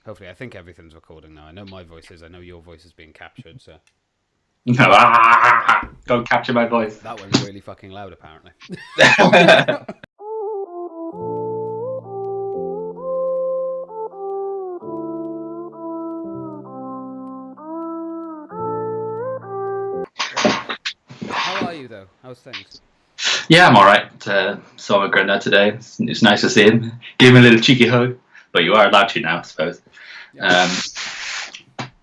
Hopefully, I think everything's recording now. I know my voice is. I know your voice is being captured. So Don't capture my voice. that one's really fucking loud, apparently. How are you, though? How's things? Yeah, I'm alright. Saw my granddad today. It's nice to see him. Give him a little cheeky hug. But you are allowed to now, I suppose. Yeah.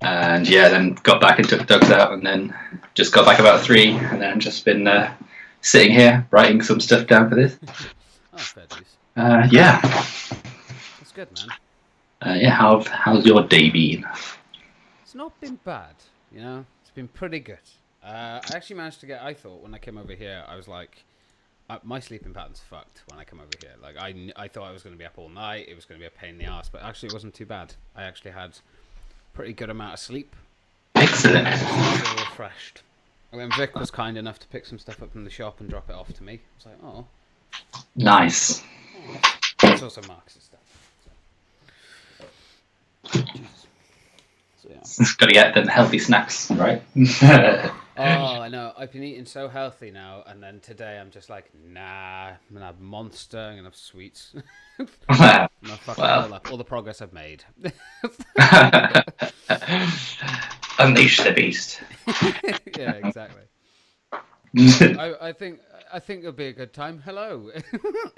And yeah, then got back and took Doug's out, and then just got back about 3, and then just been sitting here writing some stuff down for this. Oh, fair dues. Yeah. That's good, man. Yeah. How's your day been? It's not been bad, you know. It's been pretty good. I actually managed to get. I thought when I came over here, I was like, my sleeping pattern's fucked when I come over here. Like I thought I was going to be up all night. It was going to be a pain in the ass, but actually it wasn't too bad. I actually had pretty good amount of sleep. Excellent. I feel refreshed. And then Vic was kind enough to pick some stuff up from the shop and drop it off to me. I was like, oh. Nice. It's also Marx's stuff. So. Jesus. So, yeah. Got to get them healthy snacks, right? Oh, I know. I've been eating so healthy now, and then today I'm just like, nah, I'm gonna have Monster, I'm gonna have sweets. I'm gonna fuck it all up. All the progress I've made. Unleash the beast. Yeah, exactly. I think it'll be a good time. Hello.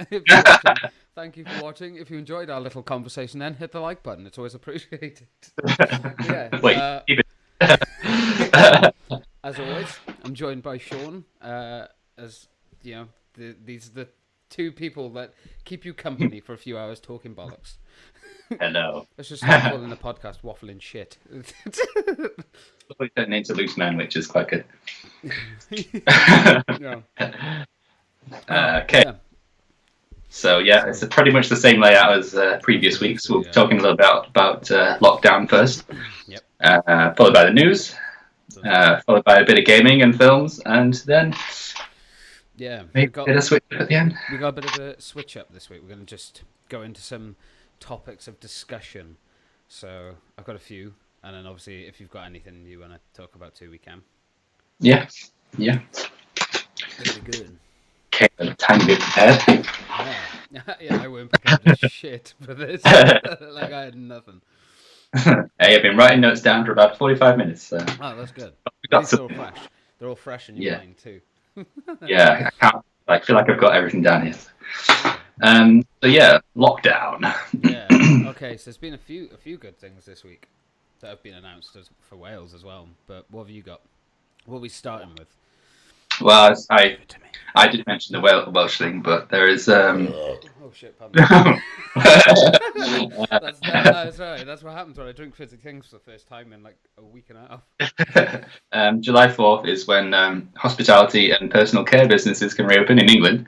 If you're watching, thank you for watching. If you enjoyed our little conversation, then hit the like button. It's always appreciated. Yeah. Wait, keep it. As always, I'm joined by Sean. As you know, these are the two people that keep you company for a few hours talking bollocks. Hello. Let's just start calling the podcast waffling shit. We turned into loose man, which is quite good. Yeah. Okay. Yeah. So yeah, it's pretty much the same layout as previous weeks. We'll be talking a little bit about lockdown first. Yep. Followed by the news. Followed by a bit of gaming and films, and then maybe a bit of switch at the end. We got a bit of a switch up this week. We're going to just go into some topics of discussion. So I've got a few, and then obviously if you've got anything you want to talk about too, we can. Yeah. That'd be good. Okay, a tiny bit prepared. Yeah, I weren't prepared to shit for this. Like I had nothing. Hey, I've been writing notes down for about 45 minutes. So. Oh, that's good. They're all fresh. They're all fresh in your mind too. Yeah, I feel like I've got everything down here. So yeah, lockdown. Yeah. Okay, so there's been a few good things this week that have been announced for Wales as well. But what have you got? What are we starting with? Well, I did mention the Welsh thing, but there is. Oh shit! Pardon. That's right. That's what happens when I drink fizzy things for the first time in like a week and a half. July 4th is when hospitality and personal care businesses can reopen in England.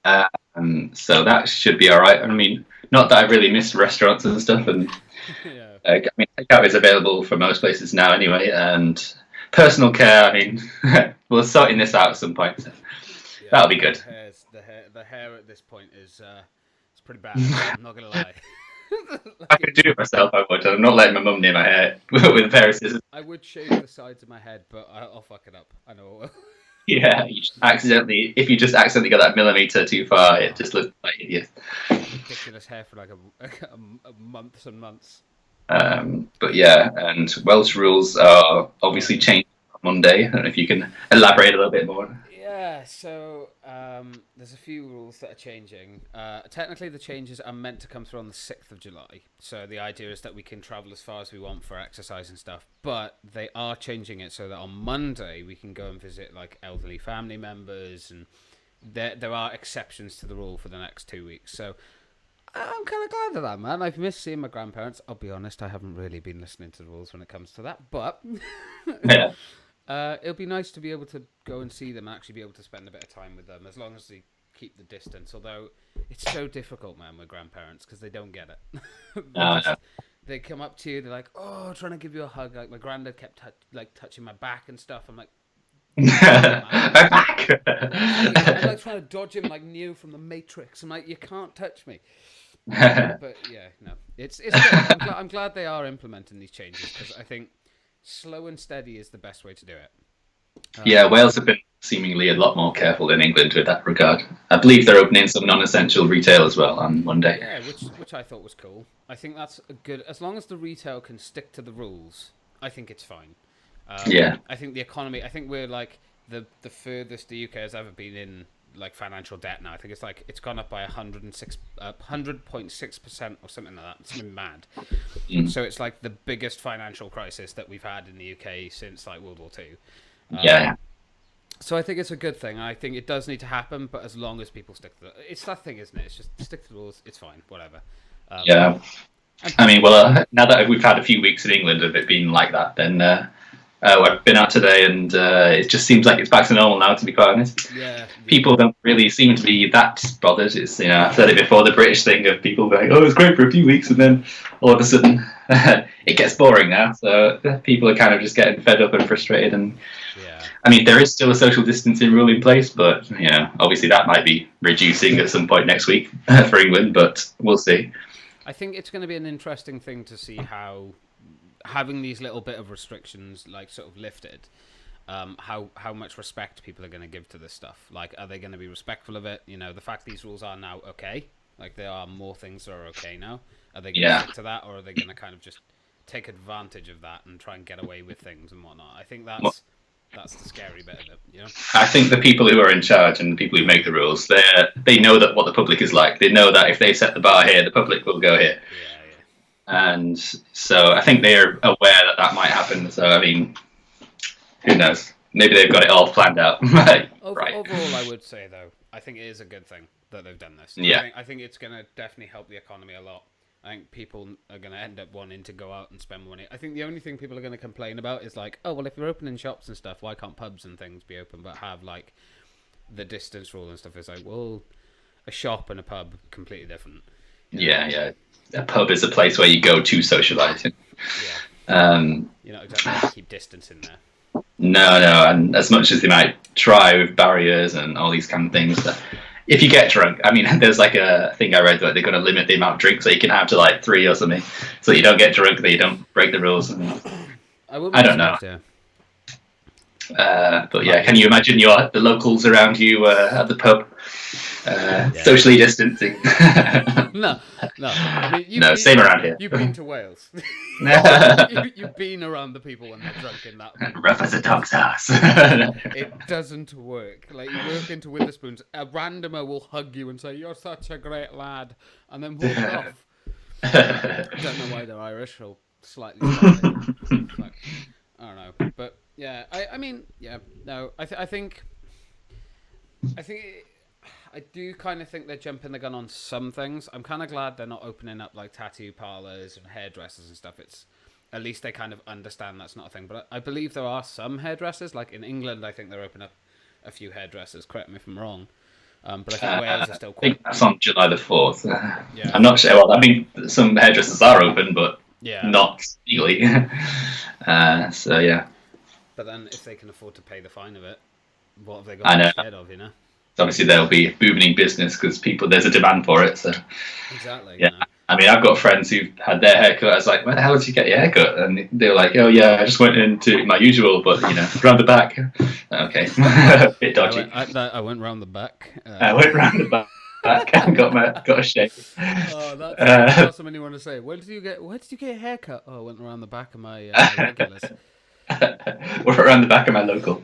So that should be all right. I mean, not that I really miss restaurants and stuff, and Yeah. I mean, takeout is available for most places now anyway, and personal care. I mean, we're sorting this out at some point. So Yeah, that'll be good. The hair at this point is it's pretty bad. I'm not gonna lie. If I could do it myself, I would. I'm not letting my mum near my hair with a pair of scissors. I would shave the sides of my head, but I'll fuck it up. I know I will. Yeah, if you just accidentally got that millimeter too far, it just looks like idiot. Ridiculous hair for like a months and months. But yeah, and Welsh rules are obviously changed on Monday. I don't know if you can elaborate a little bit more. Yeah, so there's a few rules that are changing. Technically, the changes are meant to come through on the 6th of July. So the idea is that we can travel as far as we want for exercise and stuff. But they are changing it so that on Monday we can go and visit like elderly family members, and there are exceptions to the rule for the next 2 weeks. So I'm kind of glad of that, man. I've missed seeing my grandparents. I'll be honest, I haven't really been listening to the rules when it comes to that, but Yeah. it'll be nice to be able to go and see them and actually be able to spend a bit of time with them, as long as they keep the distance. Although it's so difficult, man, with grandparents because they don't get it. No. They come up to you, they're like, "Oh, trying to give you a hug." Like my granddad kept touching my back and stuff. I'm like, My back. I'm like trying to dodge him like Neo from the Matrix. I'm like, you can't touch me. But yeah, no, it's good. I'm glad they are implementing these changes because I think slow and steady is the best way to do it. Yeah, Wales have been seemingly a lot more careful than England with that regard. I believe they're opening some non-essential retail as well on Monday. Yeah, which I thought was cool. I think that's a good as long as the retail can stick to the rules. I think it's fine. Yeah, I think the economy. I think we're like the furthest the UK has ever been in like financial debt now. I think it's gone up by 100.6% or something like that. Something mad. So it's like the biggest financial crisis that we've had in the UK since like World War Two. yeah, So I think it's a good thing. I think it does need to happen, but as long as people stick to it's that thing, isn't it? It's just stick to the rules. It's fine, whatever. yeah. I mean, well, now that we've had a few weeks in England of it being like that, then I've been out today, and it just seems like it's back to normal now. To be quite honest, Yeah. people don't really seem to be that bothered. It's I've said it before, the British thing of people going, "Oh, it's great for a few weeks," and then all of a sudden it gets boring now. So people are kind of just getting fed up and frustrated. And Yeah. I mean, there is still a social distancing rule in place, but obviously that might be reducing at some point next week for England. But we'll see. I think it's going to be an interesting thing to see how having these little bit of restrictions like sort of lifted, how much respect people are going to give to this stuff. Like, are they going to be respectful of it? The fact these rules are now okay, like there are more things that are okay now. Are they going to stick to that, or are they going to kind of just take advantage of that and try and get away with things and whatnot? I think that's the scary bit of it. I think the people who are in charge and the people who make the rules, they know that what the public is like. They know that if they set the bar here, the public will go here. Yeah. And so I think they're aware that that might happen. So, I mean, who knows? Maybe they've got it all planned out. Right. Overall, I would say, though, I think it is a good thing that they've done this. Yeah. I think it's going to definitely help the economy a lot. I think people are going to end up wanting to go out and spend money. I think the only thing people are going to complain about is like, oh, well, if you're opening shops and stuff, why can't pubs and things be open but have like the distance rule and stuff? It's like, well, a shop and a pub, completely different. Yeah. A pub is a place where you go to socialise. Yeah. You're not exactly going to keep distance in there. No. And as much as they might try with barriers and all these kind of things, if you get drunk, I mean, there's like a thing I read that they're going to limit the amount of drinks that you can have to like 3 or something, so that you don't get drunk, that you don't break the rules. I don't know. But yeah, can you imagine the locals around you at the pub socially distancing? No. I mean, No, same around here. You've been to Wales. You've been around the people when they're drunk in that. Rough as a dog's ass. It doesn't work. Like, you walk into Witherspoons, a randomer will hug you and say, "You're such a great lad," and then walk off. I don't know why they're Irish or slightly. Like, I don't know, but yeah, I mean, yeah, no, I think I do kind of think they're jumping the gun on some things. I'm kind of glad they're not opening up like tattoo parlors and hairdressers and stuff. It's at least they kind of understand that's not a thing. But I believe there are some hairdressers, like in England. I think they're opening up a few hairdressers. Correct me if I'm wrong. But I think Wales is still quite. I think that's on July the 4th. Yeah. I'm not sure. Well, I mean, some hairdressers are open, but not legally. So yeah. But then, if they can afford to pay the fine of it, what have they got instead of? Obviously, there'll be a booming business because there's a demand for it. So exactly. Yeah. I mean, I've got friends who've had their haircut. I was like, "Where the hell did you get your haircut?" And they were like, "Oh yeah, I just went into my usual, but round the back." Okay, bit dodgy. I went round the back. I went round the back and got a shave. Oh, that's awesome. You want to say, where did you get your haircut? Oh, I went around the back of my regulars. Or around the back of my local.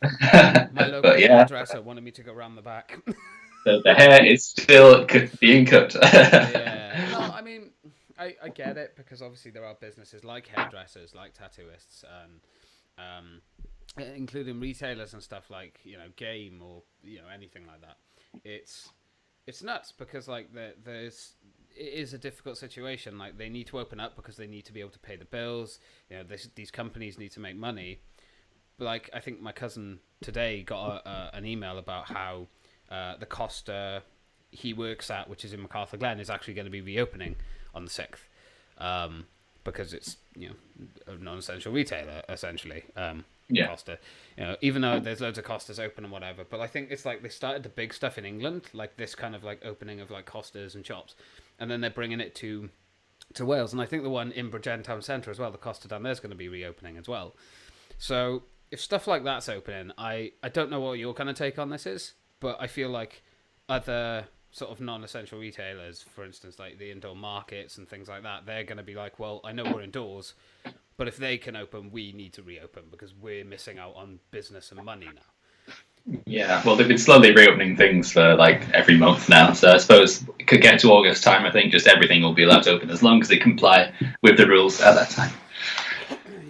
My local hairdresser wanted me to go around the back. The hair is still being cut. Yeah. No, I mean, I get it because obviously there are businesses like hairdressers, like tattooists, and including retailers and stuff like Game or anything like that. It's nuts because like it is a difficult situation. Like they need to open up because they need to be able to pay the bills. These companies need to make money. But like I think my cousin today got an email about how the Costa he works at, which is in MacArthur Glen, is actually going to be reopening on the 6th because it's a non-essential retailer essentially. Costa, even though there's loads of Costas open and whatever, but I think it's like they started the big stuff in England, like this kind of like opening of like Costas and shops, and then they're bringing it to Wales. And I think the one in Bridgend Town Centre as well, the Costa down there, is going to be reopening as well. So if stuff like that's opening, I don't know what your kind of take on this is, but I feel like other sort of non-essential retailers, for instance, like the indoor markets and things like that, they're going to be like, well, I know we're indoors, but if they can open, we need to reopen because we're missing out on business and money now. Yeah, well, they've been slowly reopening things for like every month now, so I suppose it could get to August time. I think just everything will be allowed to open as long as they comply with the rules at that time.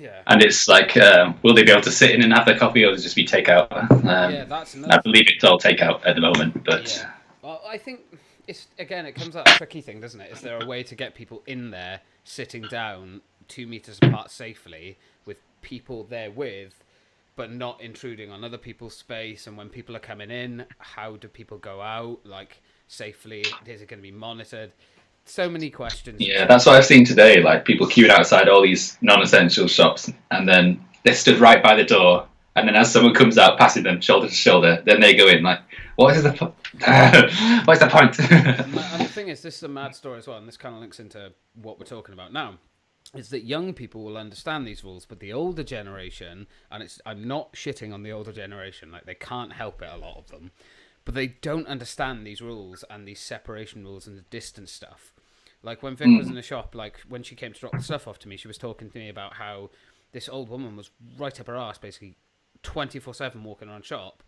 Yeah. And it's like, will they be able to sit in and have their coffee, or will it just be takeout? Yeah, that's another. I believe it's all takeout at the moment, but Yeah. Well, I think it comes out a tricky thing, doesn't it? Is there a way to get people in there, sitting down 2 meters apart safely, with people there with, but not intruding on other people's space? And when people are coming in, how do people go out, like, safely? Is it going to be monitored? So many questions. yeah, that's what I've seen today. Like people queuing outside all these non-essential shops, and then they stood right by the door. And then as someone comes out, passing them shoulder to shoulder, then they go in like, what is the what's the point? And the thing is, this is a mad story as well, and this kind of links into what we're talking about now, is that young people will understand these rules, but the older generation, and I'm not shitting on the older generation, like they can't help it, a lot of them, but they don't understand these rules and these separation rules and the distance stuff. Like when Vic was in the shop, like when she came to drop the stuff off to me, she was talking to me about how this old woman was right up her arse, basically 24/7 walking around shop,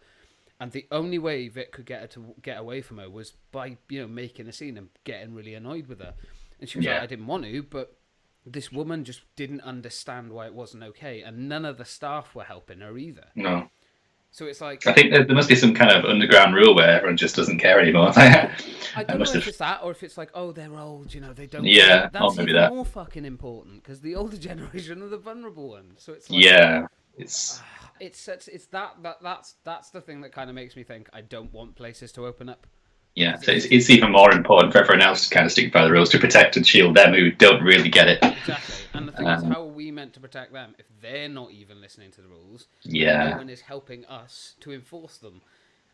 and the only way Vic could get her to get away from her was by making a scene and getting really annoyed with her. And she was like, I didn't want to, but this woman just didn't understand why it wasn't okay, and none of the staff were helping her either. No. So it's like, I think there must be some kind of underground rule where everyone just doesn't care anymore. I don't know if it's that, or if it's like, oh, they're old, they don't. Yeah, that's maybe even that. more fucking important because the older generation are the vulnerable ones. So it's like, it's that's the thing that kind of makes me think I don't want places to open up. Yeah, so it's even more important for everyone else to kind of stick by the rules to protect and shield them who don't really get it. Exactly. And the thing is, how are we meant to protect them if they're not even listening to the rules? Yeah. No one is helping us to enforce them.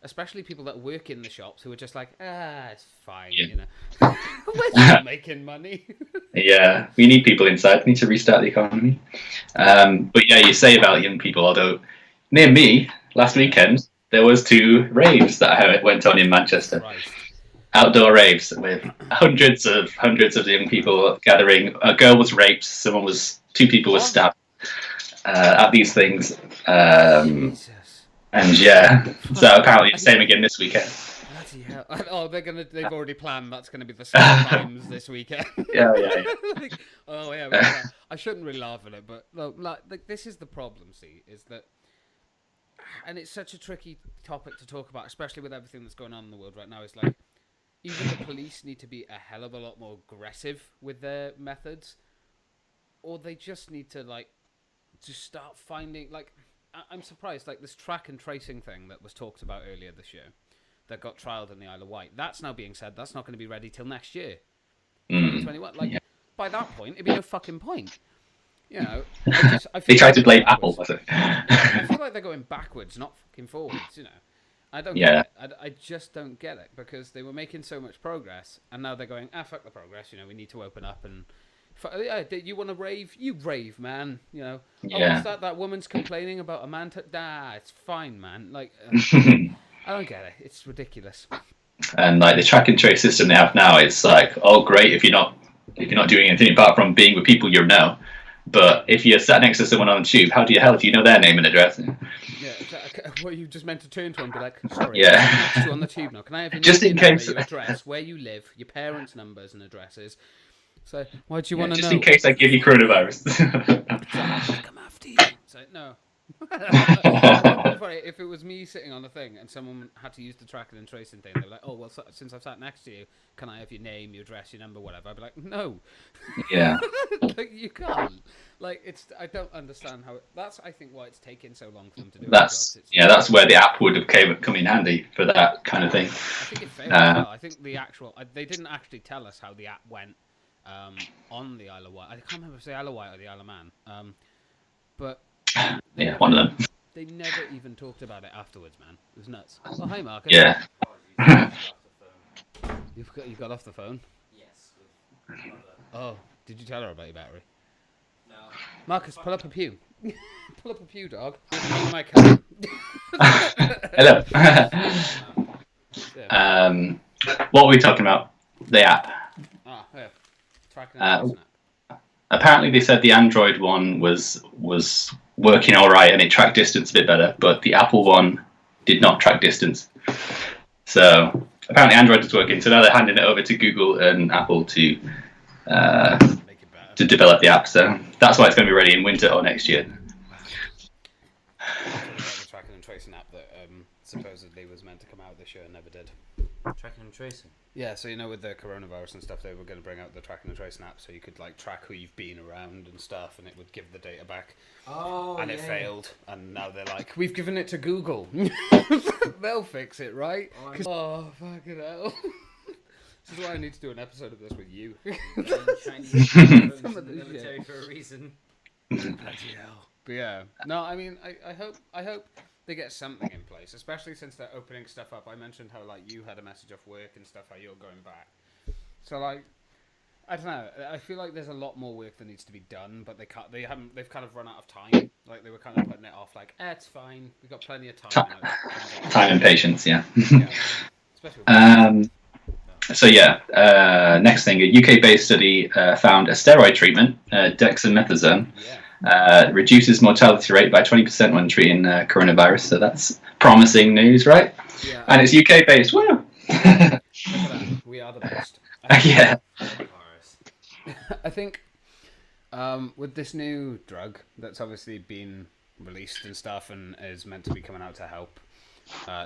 Especially people that work in the shops who are just like, it's fine, We're not making money. Yeah, we need people inside. We need to restart the economy. But yeah, you say about young people, although near me, last weekend, there was 2 raves that I went on in Manchester. Right. Outdoor raves with hundreds of young people gathering. A girl was raped. 2 people were stabbed at these things. Jesus. And yeah, so apparently it's the same again this weekend. Bloody hell. Oh, they've already planned that's going to be the same times this weekend. Yeah. Like, oh yeah, I shouldn't really laugh at it, but like this is the problem. See, is that. And it's such a tricky topic to talk about, especially with everything that's going on in the world right now. Is like, either the police need to be a hell of a lot more aggressive with their methods, or they just need to just start finding I'm surprised, this track and tracing thing that was talked about earlier this year, that got trialled in the Isle of Wight. That's now being said that's not going to be ready till next year, 2021. By that point, it'd be no fucking point. I feel they tried to blame Apple, was it? I feel like they're going backwards, not fucking forwards. I don't get it. I just don't get it because they were making so much progress, and now they're going, fuck the progress. We need to open up and. You want to rave? You rave, man. Oh, what's that? That woman's complaining about a man. It's fine, man. I don't get it. It's ridiculous. And the track and trace system they have now, it's like, oh, great if you're not doing anything apart from being with people you know. But if you're sat next to someone on the tube, how do you know their name and address? Yeah, well, you just meant to turn to him and be like, sorry, I'm next to you on the tube now. Can I have your just name, in case your address, where you live, your parents' numbers and addresses? So, why do you want to know? Just in case I give you coronavirus. Come after you. So, no. If it was me sitting on a thing and someone had to use the tracking and tracing thing, they were like, oh, well, since I've sat next to you, can I have your name, your address, your number, whatever? I'd be like, no. Yeah. You can't. I don't understand how that's, I think, why it's taken so long for them to do it. That's where the app would have come in handy for that kind of thing. I think it failed as well. I think they didn't actually tell us how the app went on the Isle of Wight. I can't remember if it's the Isle of Wight or the Isle of Man. But one of them. They never even talked about it afterwards, man. It was nuts. Oh, hi, Mark. Yeah. You got off the phone? Yes, with Oh, did you tell her about your battery? No. Marcus, pull up a pew. Pull up a pew, dog. Meet my cousin. Hello. Yeah. What were we talking about? The app. Ah, yeah. Tracking and tracing app. Apparently, they said the Android one was working all right and it tracked distance a bit better, but the Apple one did not track distance. So apparently, Android is working. So now they're handing it over to Google and Apple to Make it better. develop the app. So that's why it's going to be ready in winter or next year. The tracking and tracing app that supposedly was meant to come out this year and never did. Tracking and tracing. Yeah, so with the coronavirus and stuff, they were going to bring out the tracking and tracing app, so you could like track who you've been around and stuff, and it would give the data back. Oh, and it failed, and now they're like, we've given it to Google. They'll fix it, right? Oh, fucking hell. This is why I need to do an episode of this with you. Chinese Some of the this military shit. for a reason. Bloody hell. But yeah, no, I mean, I hope they get something in place, especially since they're opening stuff up. I mentioned how like you had a message off work and stuff, how you're going back. So like, I don't know. I feel like there's a lot more work that needs to be done, but they've kind of run out of time. Like they were kind of putting it off, like, it's fine, we've got plenty of time. Time and patience, yeah. Yeah. Especially with So yeah, next thing, a UK-based study found a steroid treatment, dexamethasone, reduces mortality rate by 20% when treating coronavirus. So that's promising news, right? Yeah. And it's UK-based. Woo! Look at that. We are the best. Yeah. I think with this new drug that's obviously been released and stuff and is meant to be coming out to help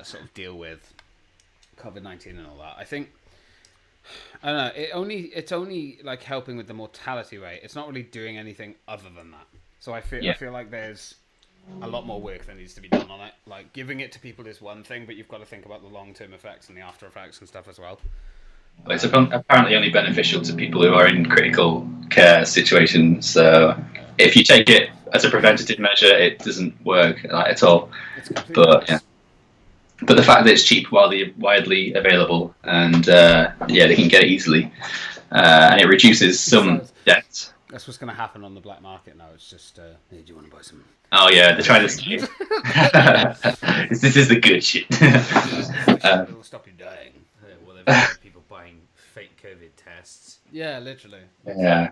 sort of deal with COVID-19 and all that, I think, I don't know, it's only like helping with the mortality rate. It's not really doing anything other than that. So I feel like there's a lot more work that needs to be done on it. Like giving it to people is one thing, but you've got to think about the long-term effects and the after effects and stuff as well. But it's apparently only beneficial to people who are in critical care situations. So if you take it as a preventative measure, it doesn't work at all. But yeah. But the fact that it's cheap, widely available, and they can get it easily, and it reduces some deaths. That's what's going to happen on the black market now. It's just, hey, do you want to buy some? Oh yeah, they're trying to. This is the good shit. It'll stop you dying. Well, they've got people buying fake COVID tests. Yeah, literally. Yeah,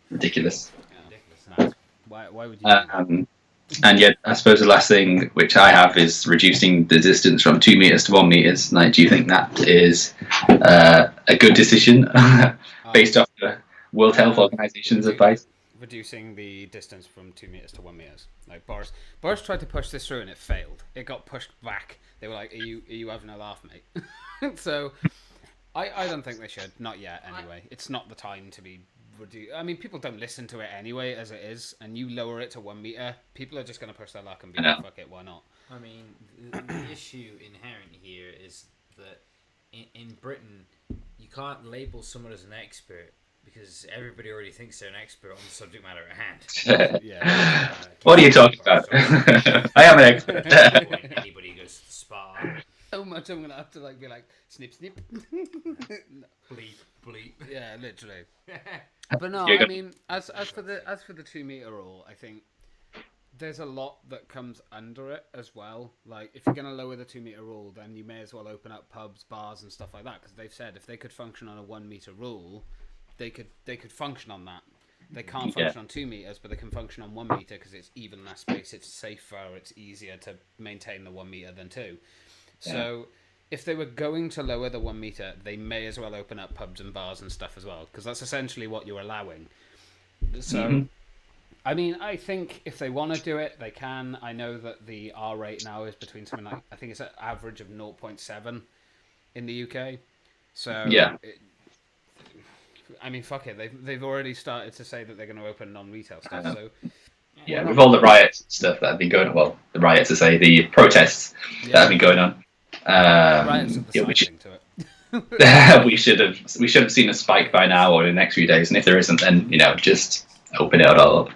ridiculous. Yeah. Ridiculous. Why would you? Do that? And yet, I suppose the last thing which I have is reducing the distance from 2 meters to 1 meters. Like, do you think that is a good decision based off the World Health Organization's advice? Reducing the distance from 2 meters to 1 meters. Like Boris tried to push this through and it failed. It got pushed back. They were like, "Are you having a laugh, mate?" So, I don't think they should. Not yet, anyway. It's not the time to be. I mean, people don't listen to it anyway, as it is, and you lower it to 1 meter, people are just going to push their luck and be like, fuck it, why not? I mean, the issue inherent here is that in Britain, you can't label someone as an expert because everybody already thinks they're an expert on the subject matter at hand. What are you talking about? I am an expert. When anybody goes to the spa. So much I'm going to have to be like, snip, snip. Bleep, bleep. Yeah, literally. But no, I mean, as for the 2 meter rule, I think there's a lot that comes under it as well. Like, if you're going to lower the 2 meter rule, then you may as well open up pubs, bars, and stuff like that. Because they've said if they could function on a 1 meter rule, they could function on that. They can't function on 2 meters, but they can function on 1 meter because it's even less space, it's safer, it's easier to maintain the 1 meter than 2. So if they were going to lower the 1 meter, they may as well open up pubs and bars and stuff as well, because that's essentially what you're allowing. So, I mean, I think if they want to do it, they can. I know that the R rate now is between something like, I think it's an average of 0.7 in the UK. So, I mean, fuck it. They've already started to say that they're going to open non-retail stuff. So, yeah, with all the riots and stuff that have been going on, well, the riots, the protests that have been going on. We should have seen a spike by now or in the next few days, and if there isn't, then just open it all up.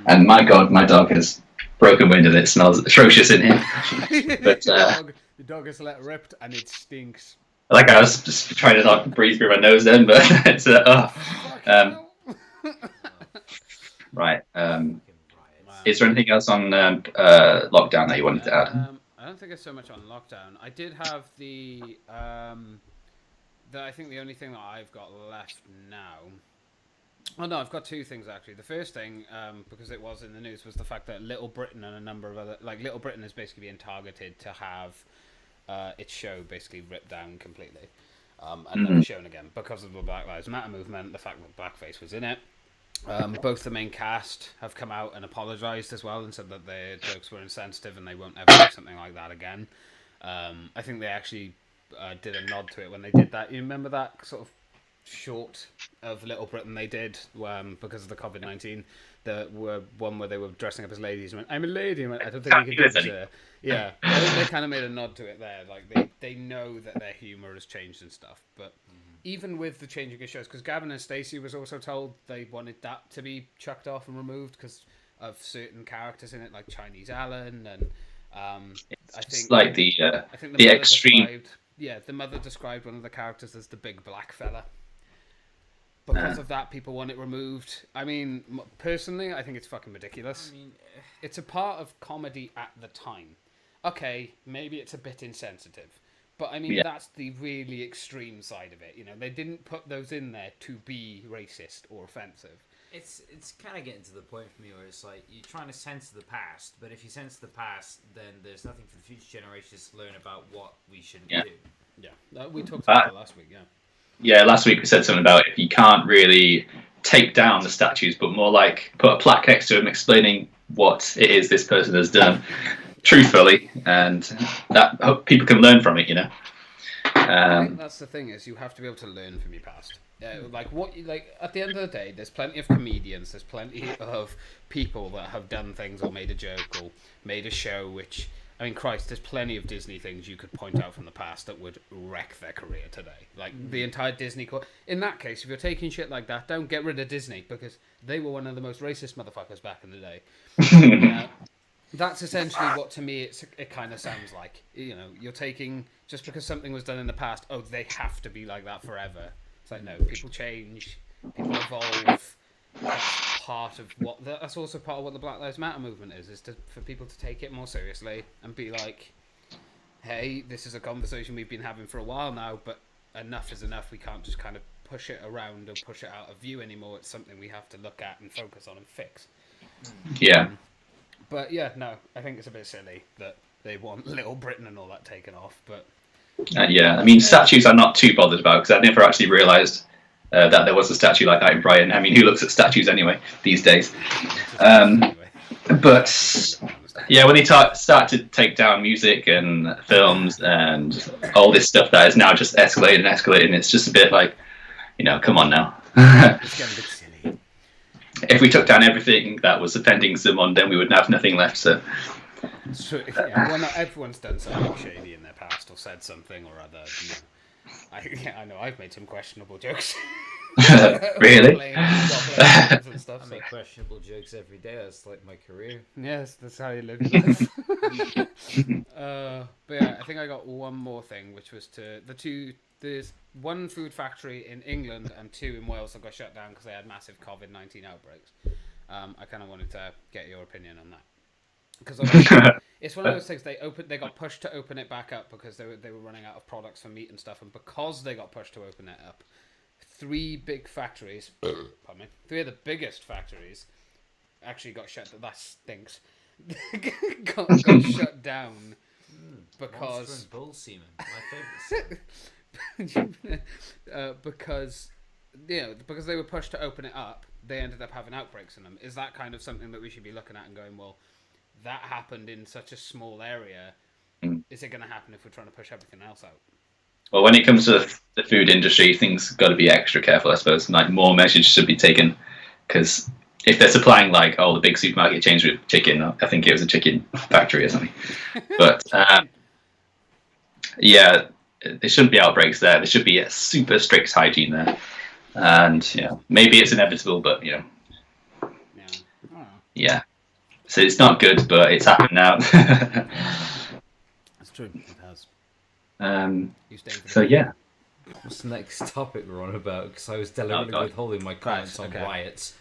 And my God, my dog has broken wind and it smells atrocious in here. But the dog is let ripped and it stinks. Like I was just trying to not breathe through my nose then, but it's right. Is there anything else on lockdown that you wanted to add? I don't think it's so much on lockdown. I did have the I think the only thing that I've got left now. Oh no, I've got two things actually. The first thing, because it was in the news, was the fact that Little Britain and a number of other, like Little Britain is basically being targeted to have its show basically ripped down completely and never shown again because of the Black Lives Matter movement, the fact that blackface was in it. Both the main cast have come out and apologised as well and said that their jokes were insensitive and they won't ever do something like that again. I think they actually did a nod to it when they did that. You remember that sort of short of Little Britain they did because of the COVID-19? The one where they were dressing up as ladies and went, "I'm a lady." And went, I don't think we can do this. Yeah, I think they kind of made a nod to it there. Like they know that their humour has changed and stuff. But even with the changing of shows, because Gavin and Stacey was also told they wanted that to be chucked off and removed because of certain characters in it, like Chinese Alan and I think like the extreme. The mother described one of the characters as the big black fella. Because of that, people want it removed. I mean, personally, I think it's fucking ridiculous. I mean, it's a part of comedy at the time. Okay, maybe it's a bit insensitive. But, I mean, that's the really extreme side of it. You know, they didn't put those in there to be racist or offensive. It's kind of getting to the point for me where it's like, you're trying to censor the past, but if you censor the past, then there's nothing for the future generations to learn about what we shouldn't do. Yeah, we talked about that last week, Yeah, last week we said something about if you can't really take down the statues, but more like put a plaque next to them explaining what it is this person has done truthfully, and that people can learn from it, you know. I think that's the thing, is you have to be able to learn from your past. Like at the end of the day, there's plenty of comedians, there's plenty of people that have done things or made a joke or made a show which, I mean, Christ, there's plenty of Disney things you could point out from the past that would wreck their career today. Like the entire Disney in that case, if you're taking shit like that, don't get rid of Disney, because they were one of the most racist motherfuckers back in the day. That's essentially what, to me, it kind of sounds like. You know, you're taking, just because something was done in the past, oh, they have to be like that forever. It's like, no, people change, people evolve. That's part of that's also part of what the Black Lives Matter movement is for people to take it more seriously and be like, hey, this is a conversation we've been having for a while now, but enough is enough. We can't just kind of push it around or push it out of view anymore. It's something we have to look at and focus on and fix. Yeah. But yeah, no, I think it's a bit silly that they want Little Britain and all that taken off. But I mean, statues I'm not too bothered about, because I never actually realised that there was a statue like that in Brighton. I mean, who looks at statues anyway these days? But yeah, when they start to take down music and films and all this stuff that is now just escalating, it's just a bit like, you know, come on now. It's getting a bit silly. If we took down everything that was offending someone, then we would have nothing left. So. So, yeah, well, not everyone's done something shady in their past or said something or other. You know. I know I've made some questionable jokes. Really? And stuff. I make questionable jokes every day. That's like my career. Yes, that's how you live your life. But yeah, I think I got one more thing, which was there's one food factory in England and two in Wales that got shut down because they had massive COVID-19 outbreaks. I kind of wanted to get your opinion on that. Because it's one of those things, they got pushed to open it back up because they were running out of products for meat and stuff, and because they got pushed to open it up, three of the biggest factories actually got shut. That stinks. got shut down because Monster and bull semen, my favorite. because they were pushed to open it up, they ended up having outbreaks in them. Is that kind of something that we should be looking at and going, well, that happened in such a small area? Is it going to happen if we're trying to push everything else out? Well, when it comes to the food industry, things got to be extra careful, I suppose. Like, more measures should be taken, because if they're supplying, like, the big supermarket chains with chicken, I think it was a chicken factory or something. But yeah, there shouldn't be outbreaks there. There should be a super strict hygiene there, and maybe it's inevitable, but yeah. So it's not good, but it's happened now. That's true. It has. So yeah. What's the next topic we're on about? Because I was deliberately God. withholding my comments Right, on okay. riots.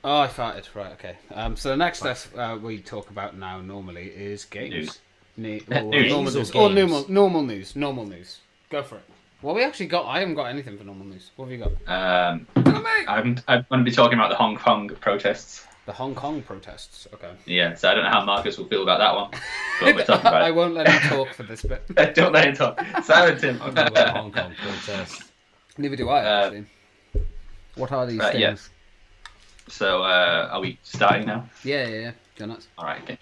I farted. Right, okay. So the next stuff we talk about now normally is games. News. Normal News or news. Or games? normal news. Normal news. Go for it. What we actually got? I haven't got anything for normal news. What have you got? I'm going to be talking about the Hong Kong protests. The Hong Kong protests. Okay. Yeah, so I don't know how Marcus will feel about that one, but we're talking about I it. won't let him talk for this bit. Don't let him talk. Silence him. I don't know about Hong Kong protest. Neither do I, actually. What are these things? yeah. So, are we starting now? Yeah. Go nuts. All right, okay.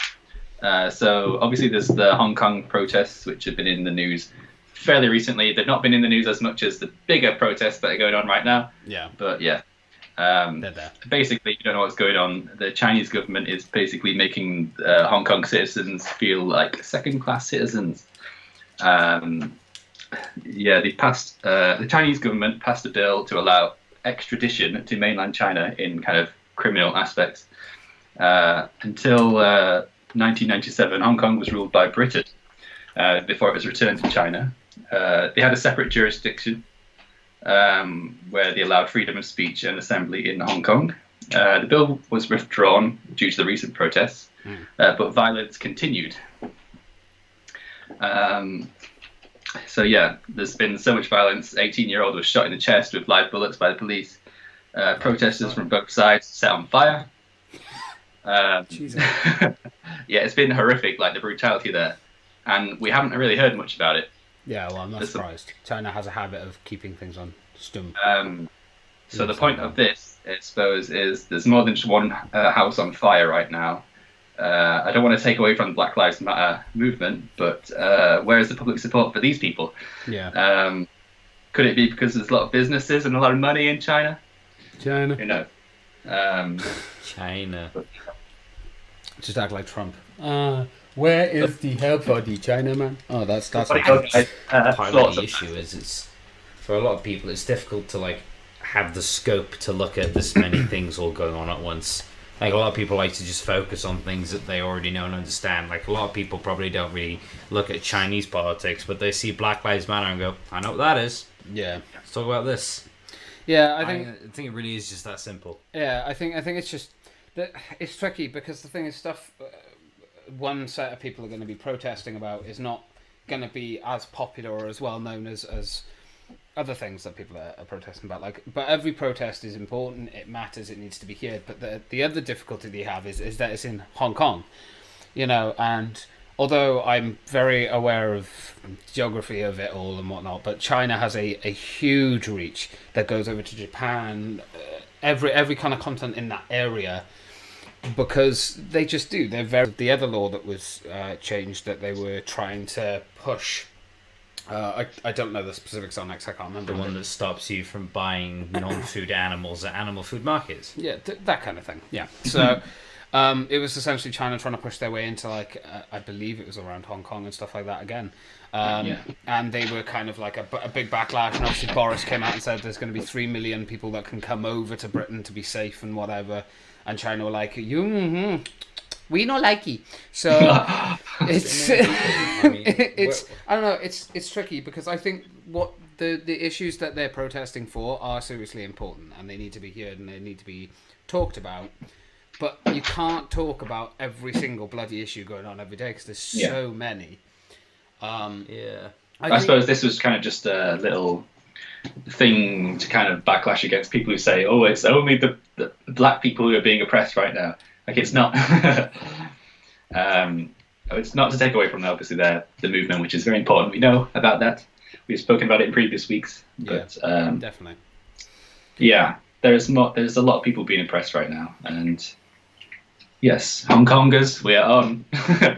So, obviously, there's the Hong Kong protests, which have been in the news fairly recently. They've not been in the news as much as the bigger protests that are going on right now. Yeah. But, yeah. They're there. Basically, you don't know what's going on. The Chinese government is basically making Hong Kong citizens feel like second-class citizens. The Chinese government passed a bill to allow extradition to mainland China in kind of criminal aspects. Until 1997, Hong Kong was ruled by Britain before it was returned to China. They had a separate jurisdiction where they allowed freedom of speech and assembly in Hong Kong. The bill was withdrawn due to the recent protests, but violence continued. There's been so much violence. 18-year-old was shot in the chest with live bullets by the police. Protesters from both sides set on fire. Jesus. Yeah, it's been horrific, like the brutality there. And we haven't really heard much about it. Yeah, well, I'm not surprised. China has a habit of keeping things on stum. So the point of this, I suppose, is there's more than just one house on fire right now. I don't want to take away from the Black Lives Matter movement, but where is the public support for these people? Yeah. Could it be because there's a lot of businesses and a lot of money in China? China. Who knows? China. Just act like Trump. Where is the help for the Chinaman? Oh, that's Part Part of the of issue is it's for a lot of people it's difficult to like have the scope to look at this many things all going on at once. Like a lot of people like to just focus on things that they already know and understand. Like a lot of people probably don't really look at Chinese politics, but they see Black Lives Matter and go, "I know what that is. Yeah. Let's talk about this." Yeah, I think it really is just that simple. Yeah, I think it's just that it's tricky because the thing is, stuff one set of people are going to be protesting about is not going to be as popular or as well known as other things that people are protesting about. Like, but every protest is important. It matters. It needs to be heard. But the other difficulty they have is that it's in Hong Kong, and although I'm very aware of geography of it all and whatnot, but China has a huge reach that goes over to Japan, every kind of continent in that area, because they just do. They're the other law that was changed that they were trying to push. I don't know the specifics on it. I can't remember. The one that stops you from buying non-food animals at animal food markets. Yeah, that kind of thing. Yeah. So it was essentially China trying to push their way into, like, I believe it was around Hong Kong and stuff like that again. And they were kind of like a big backlash. And obviously Boris came out and said there's going to be 3 million people that can come over to Britain to be safe and whatever. And China were like, we not like you. So it's I don't know. It's tricky because I think what the issues that they're protesting for are seriously important and they need to be heard and they need to be talked about. But you can't talk about every single bloody issue going on every day because there's so many. I suppose this was kind of just a little thing to kind of backlash against people who say, "Oh, it's only the black people who are being oppressed right now." Like, it's not. It's not to take away from obviously the movement, which is very important. We know about that. We've spoken about it in previous weeks. But definitely. Yeah, there's a lot of people being oppressed right now, and yes, Hong Kongers, we are on.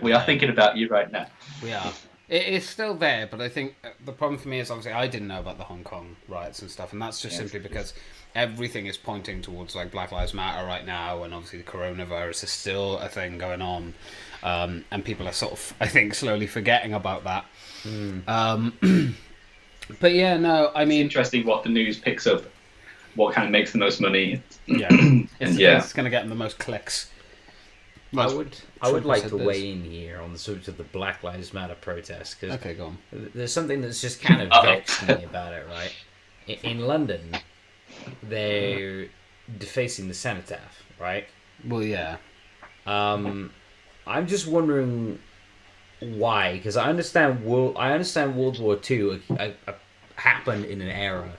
We are thinking about you right now. We are. It's still there, but I think the problem for me is obviously I didn't know about the Hong Kong riots and stuff, and that's just simply because everything is pointing towards like Black Lives Matter right now, and obviously the coronavirus is still a thing going on, and people are sort of, I think, slowly forgetting about that. But yeah, no, I mean, it's interesting what the news picks up, what kind of makes the most money. Yeah, it's going to get them the most clicks. I would like said to this. weigh in here on the subject of the Black Lives Matter protest, because Okay, go on. there's something that's just kind of vexed me about it, right? In London, they're defacing the cenotaph, right? Well, yeah. I'm just wondering why, because I understand World War II happened in an era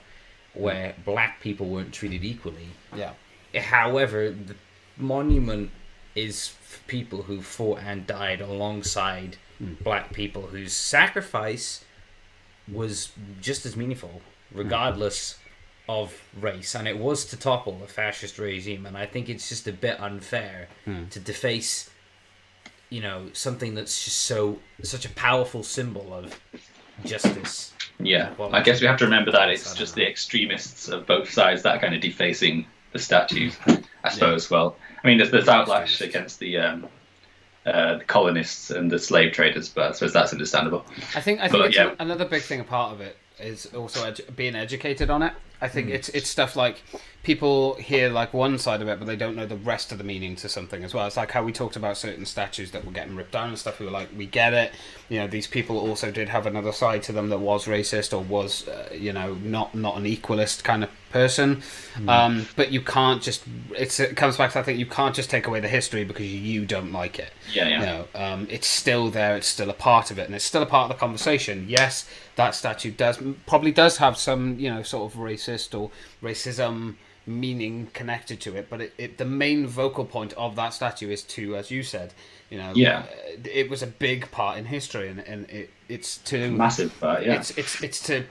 where black people weren't treated equally. Yeah. However, the monument is for people who fought and died alongside black people whose sacrifice was just as meaningful, regardless of race, and it was to topple a fascist regime. And I think it's just a bit unfair to deface, something that's just such a powerful symbol of justice. Yeah, I guess we have to remember that it's just the extremists of both sides that are kind of defacing the statues, I suppose. Well, I mean, there's outlash against the colonists and the slave traders, but I suppose that's understandable. I think another big thing, a part of it, is also being educated on it. I think it's stuff like people hear like one side of it, but they don't know the rest of the meaning to something as well. It's like how we talked about certain statues that were getting ripped down and stuff. We were like, we get it. These people also did have another side to them that was racist or was, not an equalist kind of person. But you can't just. It comes back to, I think, you can't just take away the history because you don't like it. Yeah. It's still there. It's still a part of it, and it's still a part of the conversation. Yes, that statue probably does have some, sort of racist or racism meaning connected to it, but the main vocal point of that statue is to, as you said, it was a big part in history, and it's to massive part. Yeah, it's to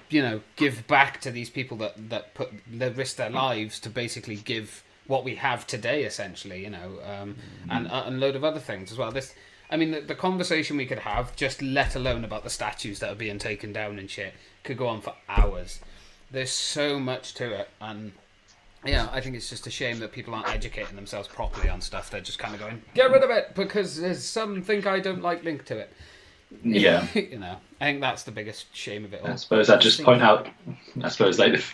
give back to these people that risk their lives to basically give what we have today, essentially, and a load of other things as well. The conversation we could have, just let alone about the statues that are being taken down and shit, could go on for hours. There's so much to it, and I think it's just a shame that people aren't educating themselves properly on stuff. They're just kind of going, get rid of it because there's something I don't like linked to it. Yeah. I think that's the biggest shame of it all. I suppose I'd just point out, like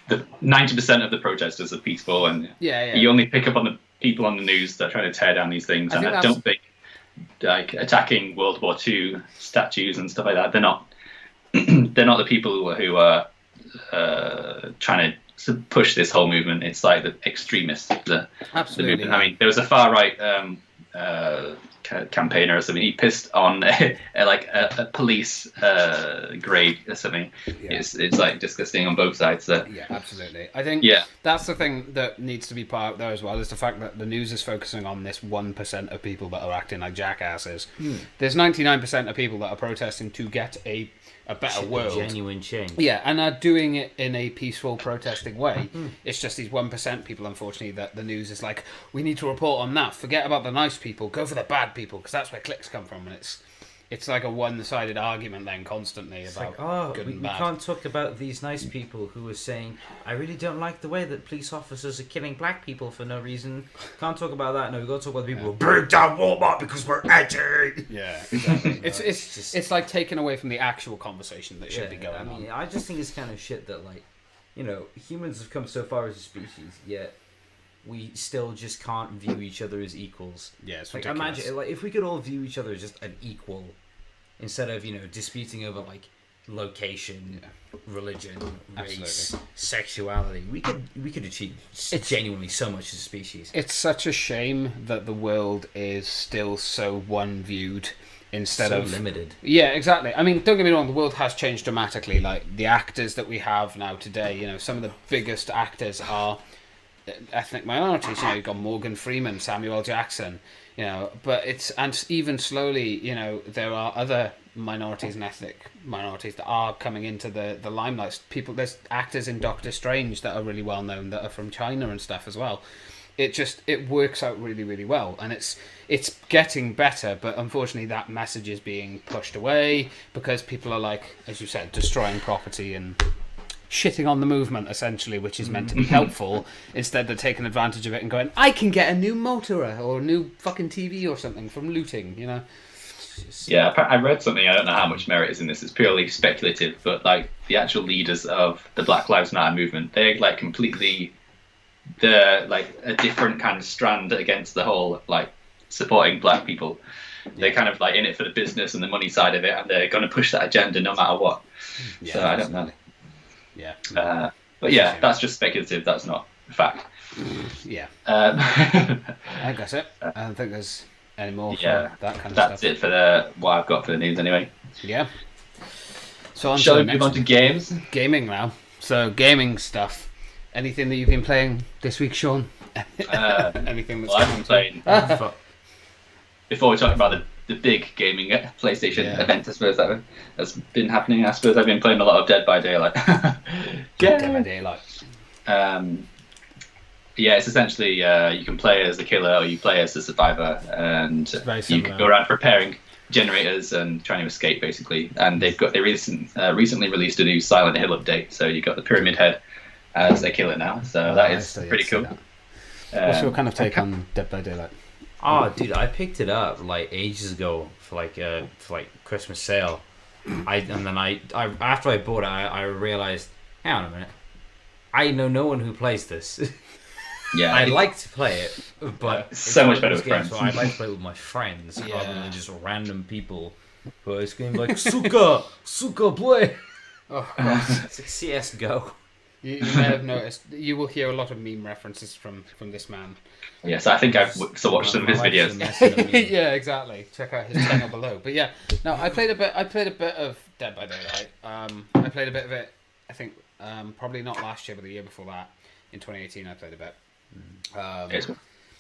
the 90% of the protesters are peaceful, and you only pick up on the people on the news that are trying to tear down these things. And I don't think like attacking World War II statues and stuff like that, they're not the people who are trying to push this whole movement. It's like the extremists of the movement. I mean, there was a far right campaigner or something. He pissed on a police grade or something. It's like disgusting on both sides. So. Yeah, absolutely. I think that's the thing that needs to be part of there as well, is the fact that the news is focusing on this 1% of people that are acting like jackasses. There's 99% of people that are protesting to get a better world, genuine change. Yeah, and are doing it in a peaceful, protesting way. It's just these 1% people, unfortunately, that the news is like, we need to report on that. Forget about the nice people. Go for the bad people, because that's where clicks come from. And it's like a one-sided argument then constantly about good and bad. We can't talk about these nice people who are saying, I really don't like the way that police officers are killing black people for no reason. Can't talk about that. No, we've got to talk about the people who burn down Walmart because we're edgy. Yeah, exactly. It's like taken away from the actual conversation that should be going on. I just think it's kind of shit that, like, humans have come so far as a species, yet we still just can't view each other as equals. Yeah, it's like, ridiculous. imagine, like, if we could all view each other as just an equal, instead of disputing over like location, religion, race, sexuality, we could achieve genuinely so much as a species. It's such a shame that the world is still so one viewed instead of limited. Yeah, exactly. I mean, don't get me wrong, the world has changed dramatically. Like the actors that we have now today, some of the biggest actors are ethnic minorities. You've got Morgan Freeman, Samuel L. Jackson. But and even slowly, there are other minorities and ethnic minorities that are coming into the limelight. There's actors in Doctor Strange that are really well known that are from China and stuff as well. It works out really, really well, and it's getting better. But unfortunately, that message is being pushed away because people are, like, as you said, destroying property and shitting on the movement, essentially, which is meant to be helpful. Instead, they're taking advantage of it and going, I can get a new motor or a new fucking TV or something from looting, Yeah, I read something, I don't know how much merit is in this, it's purely speculative, but like the actual leaders of the Black Lives Matter movement, they're like completely, they're like a different kind of strand against the whole like supporting black people. They're kind of like in it for the business and the money side of it, and they're going to push that agenda no matter what. Yeah, so I don't know. Yeah. But yeah, that's just speculative. That's not a fact. Yeah. I think that's it. I don't think there's any more for Yeah, that kind of that's stuff. it for what I've got for the news anyway. Yeah. So on Shall to we the move next on to games? gaming now. So gaming stuff. Anything that you've been playing this week, Sean? Anything that's Well, I've been playing. Fuck. Before we talk about the big gaming PlayStation event, I suppose that's been happening. I suppose I've been playing a lot of Dead by Daylight. Dead by Daylight. Yeah, it's essentially you can play as the killer or you play as the survivor, and you can go around preparing generators and trying to escape basically. And they recently released a new Silent Hill update, so you got the Pyramid Head as their killer now. So that is pretty cool. What's your kind of take on Dead by Daylight? Oh, dude, I picked it up like ages ago for Christmas sale. And then after I bought it, I realized, hang on a minute, I know no one who plays this. Yeah, I'd like to play it, but it's so much better with friends. So I'd like to play it with my friends rather than just random people who are screaming like Suka play. Oh, God. It's like CS:GO. You may have noticed. You will hear a lot of meme references from this man. Yes, I think I've watched some of his videos. Yeah, exactly. Check out his channel below. But yeah, no, I played a bit of Dead by Daylight. I played a bit of it. I think probably not last year, but the year before that, in 2018, I played a bit. It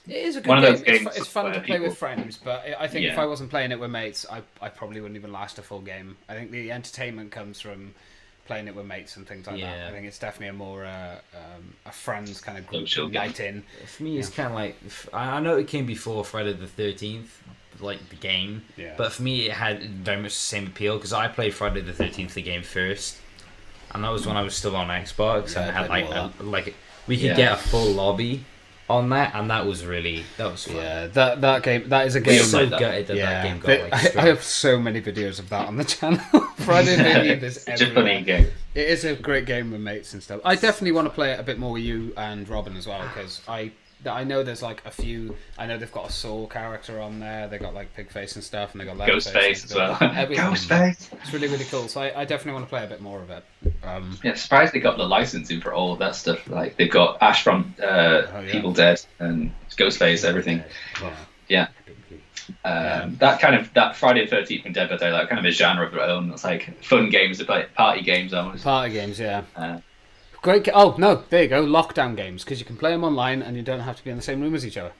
is a good one of those game. games It's fun to play people... with friends, but I think if I wasn't playing it with mates, I probably wouldn't even last a full game. I think the entertainment comes from playing it with mates and things like that. I think it's definitely a more a friends kind of group night in. For me, it's kind of like, I know it came before Friday the 13th, like the game, but for me it had very much the same appeal because I played Friday the 13th the game first, and that was when I was still on Xbox and I had we could get a full lobby on that, and that was fun. Yeah, that game, that is a game. So gutted that game got I have so many videos of that on the channel. Friday the 13th is everywhere. It's a funny game. It is a great game with mates and stuff. I definitely want to play it a bit more with you and Robin as well, because I know there's like a few. I know they've got a Saw character on there. They got like Pigface and stuff, and they got Ghostface as well. Ghostface. It's really cool. So I definitely want to play a bit more of it. Yeah, surprised they got the licensing for all of that stuff. Like they've got Ash from Evil Dead and Ghostface, everything. Yeah. That Friday the 13th and Dead by Daylight kind of a genre of their own. It's like fun games to play, party games almost. Party games, yeah. Great. Oh no, there you go. Lockdown games, because you can play them online and you don't have to be in the same room as each other.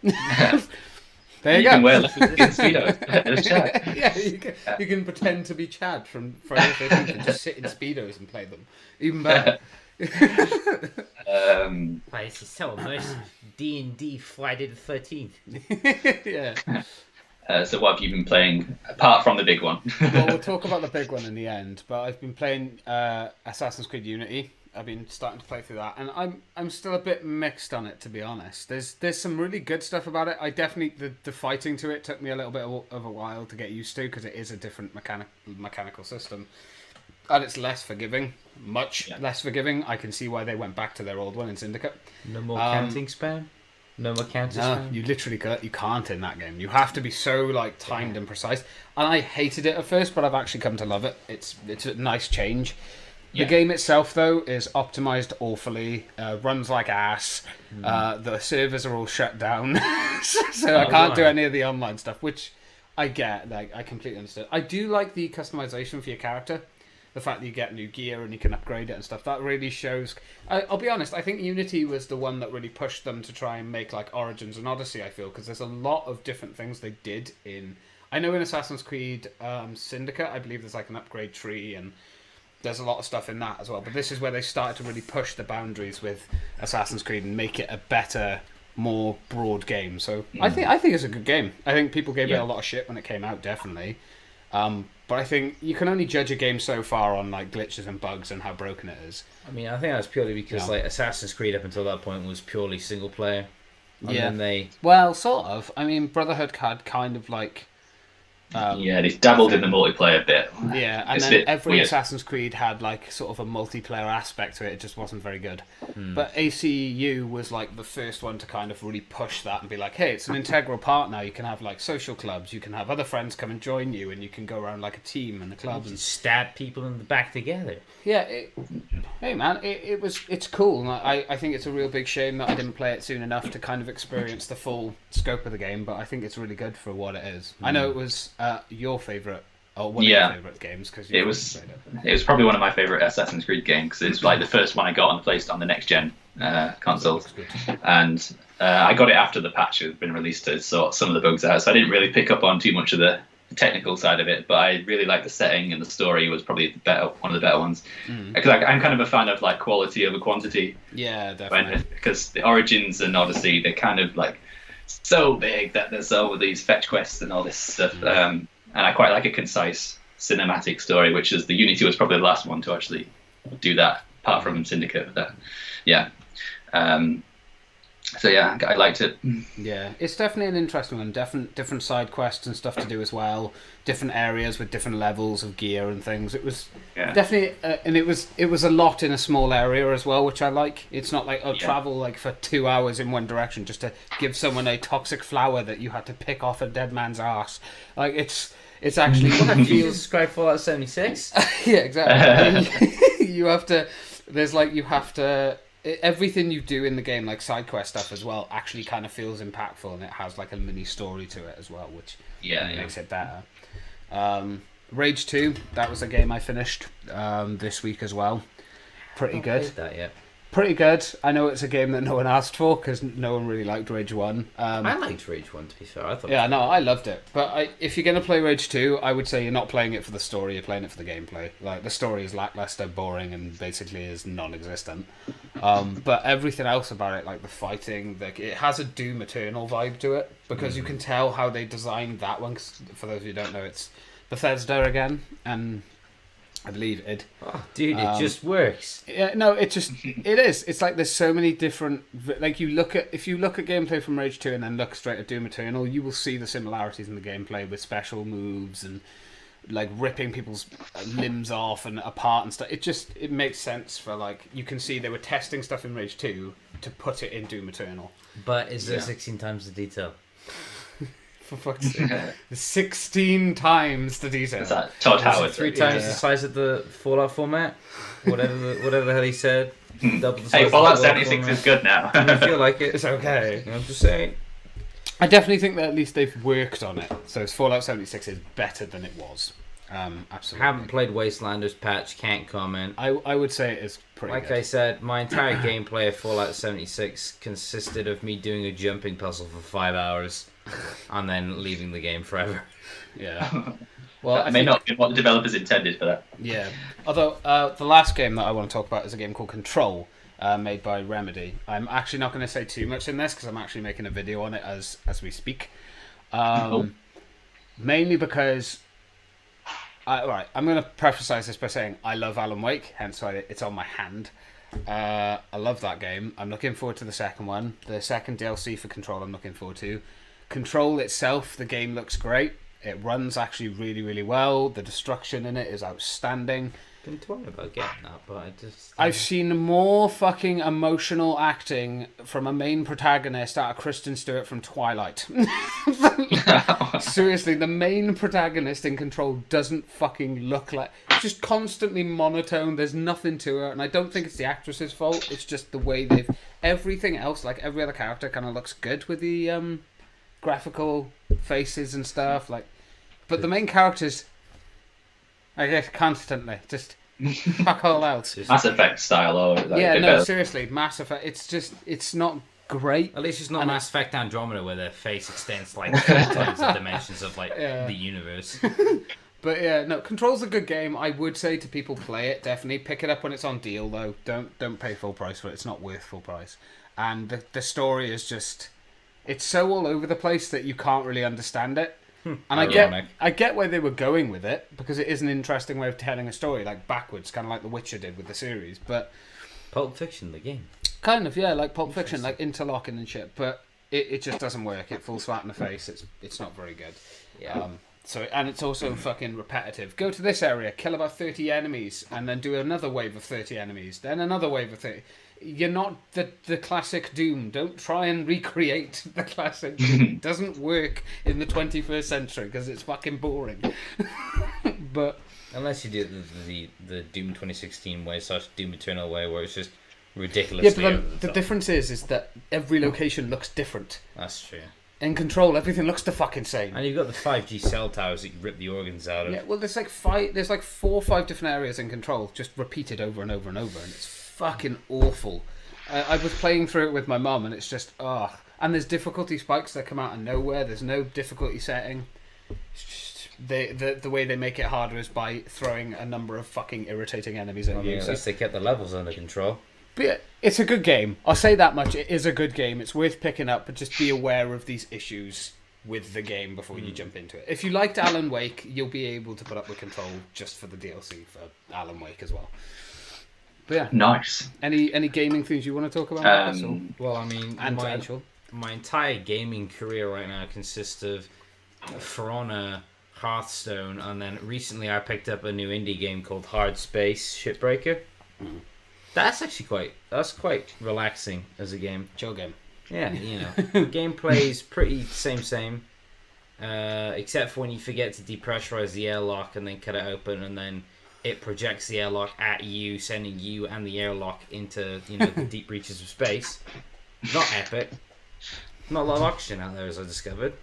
There you go. Can wear Speedos. Yeah, you can pretend to be Chad from Friday the 13th and just sit in Speedos and play them. Even better. This is so immersive. D&D Friday the 13th. Yeah. So what have you been playing apart from the big one? Well, we'll talk about the big one in the end. But I've been playing Assassin's Creed Unity. I've been starting to play through that, and I'm still a bit mixed on it, to be honest. There's some really good stuff about it. I definitely the fighting to it took me a little bit of a while to get used to, because it is a different mechanical system, and it's less forgiving, less forgiving. I can see why they went back to their old one in Syndicate. No more counting spam. No more counting spam. You literally can't in that game. You have to be so like timed and precise. And I hated it at first, but I've actually come to love it. It's a nice change. The game itself, though, is optimized awfully, runs like ass. The servers are all shut down, so I can't do any of the online stuff, which I get. Like, I completely understand. I do like the customization for your character. The fact that you get new gear and you can upgrade it and stuff. That really shows. I'll be honest, I think Unity was the one that really pushed them to try and make like Origins and Odyssey, I feel, because there's a lot of different things they did in... I know in Assassin's Creed Syndicate, I believe there's like an upgrade tree, and there's a lot of stuff in that as well, but this is where they started to really push the boundaries with Assassin's Creed and make it a better, more broad game. So I think it's a good game. I think people gave it a lot of shit when it came out, definitely. But I think you can only judge a game so far on like glitches and bugs and how broken it is. I mean, I think that's purely because like Assassin's Creed up until that point was purely single player. And then well, sort of. I mean, Brotherhood had kind of like Yeah, they dabbled in the multiplayer bit. Yeah, and It's a then bit every weird. Assassin's Creed had like sort of a multiplayer aspect to it. It just wasn't very good. But ACU was like the first one to kind of really push that and be like, hey, it's an integral part now. You can have like social clubs. You can have other friends come and join you, and you can go around like a team in the club. And Stab people in the back together. yeah, hey man, it's cool. And I think it's a real big shame that I didn't play it soon enough to kind of experience the full scope of the game. But I think it's really good for what it is. I know it was your favorite. Or one of your favourite games because It was probably one of my favourite Assassin's Creed games because it's like the first one I got on the next gen consoles, and I got it after the patch had been released to sort some of the bugs out, so I didn't really pick up on too much of the technical side of it, but I really liked the setting and the story was probably one of the better ones because I'm kind of a fan of like quality over quantity. Yeah, definitely. Because the Origins and Odyssey, they're kind of like so big that there's all these fetch quests and all this stuff. And I quite like a concise cinematic story, which is the Unity was probably the last one to actually do that, apart from Syndicate. But so yeah, I liked it. Yeah, it's definitely an interesting one. Different side quests and stuff to do as well. Different areas with different levels of gear and things. It was definitely, and it was a lot in a small area as well, which I like. It's not like travel like for 2 hours in one direction just to give someone a toxic flower that you had to pick off a dead man's ass. Like it's actually You describe Fallout 76? yeah, exactly. You have to. Everything you do in the game, like side quest stuff as well, actually kind of feels impactful, and it has like a mini story to it as well, which makes it better. Rage 2, that was a game I finished this week as well. Pretty good. Played that yet. Pretty good. I know it's a game that no one asked for because no one really liked Rage 1. I liked Rage 1, to be fair. I thought I loved it. But if you're going to play Rage 2, I would say you're not playing it for the story, you're playing it for the gameplay. Like, the story is lackluster, boring, and basically is non-existent. But everything else about it, like the fighting, it has a Doom Eternal vibe to it because you can tell how they designed that one. 'Cause for those of you who don't know, it's Bethesda again, and I believe id. Oh, dude, it just works. Yeah, no, it is. It's like there's so many different. Like if you look at gameplay from Rage 2 and then look straight at Doom Eternal, you will see the similarities in the gameplay with special moves and like ripping people's limbs off and apart and stuff. It makes sense for like you can see they were testing stuff in Rage 2 to put it in Doom Eternal. But is there 16 times the detail? For fuck's sake. 16 times the detail. Is that Todd Howard? 3 times the size of the Fallout format? Whatever the hell he said. Double the size Hey, of Fallout the 76 format. is good now. I feel like it. It's okay. I'm just saying. I definitely think that at least they've worked on it. So Fallout 76 is better than it was. Absolutely. Haven't played Wastelanders patch, can't comment. I would say it is pretty Like good. I said, my entire gameplay of Fallout 76 consisted of me doing a jumping puzzle for 5 hours and then leaving the game forever. Yeah. Well, That may not be what the developers intended for that. Yeah. Although the last game that I want to talk about is a game called Control, made by Remedy. I'm actually not going to say too much in this because I'm actually making a video on it as we speak. Mainly because. I'm going to preface this by saying I love Alan Wake, hence why it's on my hand. I love that game. I'm looking forward to the second one. The second DLC for Control I'm looking forward to. Control itself, the game looks great. It runs actually really, really well. The destruction in it is outstanding. Been talking about getting that, but I just... I've seen more fucking emotional acting from a main protagonist out of Kristen Stewart from Twilight. Seriously, the main protagonist in Control doesn't fucking look like... It's just constantly monotone. There's nothing to her. And I don't think it's the actress's fault. It's just the way they've... Everything else, like every other character, kind of looks good with the graphical faces and stuff. Like, but the main characters... I guess constantly just fuck all else. Mass Effect style, or like, seriously, Mass Effect. It's not great. At least it's not Mass Effect Andromeda where their face extends like 3 times the dimensions of like the universe. But yeah, no, Control's a good game. I would say to people, play it. Definitely pick it up when it's on deal though. Don't pay full price for it. It's not worth full price. And the story is just, it's so all over the place that you can't really understand it. And I get where they were going with it because it is an interesting way of telling a story, like backwards, kind of like The Witcher did with the series. But Pulp Fiction, the game, kind of like Pulp Fiction, like interlocking and shit. But it just doesn't work. It falls flat in the face. It's not very good. Yeah. So, and it's also fucking repetitive. Go to this area, kill about 30 enemies, and then do another wave of 30 enemies, then another wave of 30. You're not the classic Doom. Don't try and recreate the classic Doom. It doesn't work in the 21st century because it's fucking boring. But unless you do the Doom 2016 way, / Doom Eternal way, where it's just ridiculous. yeah, but then the difference is that every location looks different. That's true. In Control, everything looks the fucking same. And you've got the 5G cell towers that you rip the organs out of. Yeah, well, there's like 4 or 5 different areas in Control, just repeated over and over and over, and it's fucking awful. I was playing through it with my mum, and it's just and there's difficulty spikes that come out of nowhere. There's no difficulty setting. It's just the way they make it harder is by throwing a number of fucking irritating enemies at you. At least they kept the levels under control. But yeah, it's a good game. I'll say that much. It is a good game. It's worth picking up, but just be aware of these issues with the game before you jump into it. If you liked Alan Wake, you'll be able to put up with Control just for the DLC for Alan Wake as well. But yeah, Nice. any gaming things you want to talk about? Marcus, or- Well, I mean, and my potential? entire gaming career right now consists of For Honor, Hearthstone, and then recently I picked up a new indie game called Hard Space Shipbreaker. That's actually quite relaxing as a game. Chill game. Yeah, you know, gameplay is pretty same. Except for when you forget to depressurize the airlock and then cut it open, and then it projects the airlock at you, sending you and the airlock into the deep reaches of space. Not epic. Not a lot of oxygen out there, as I discovered.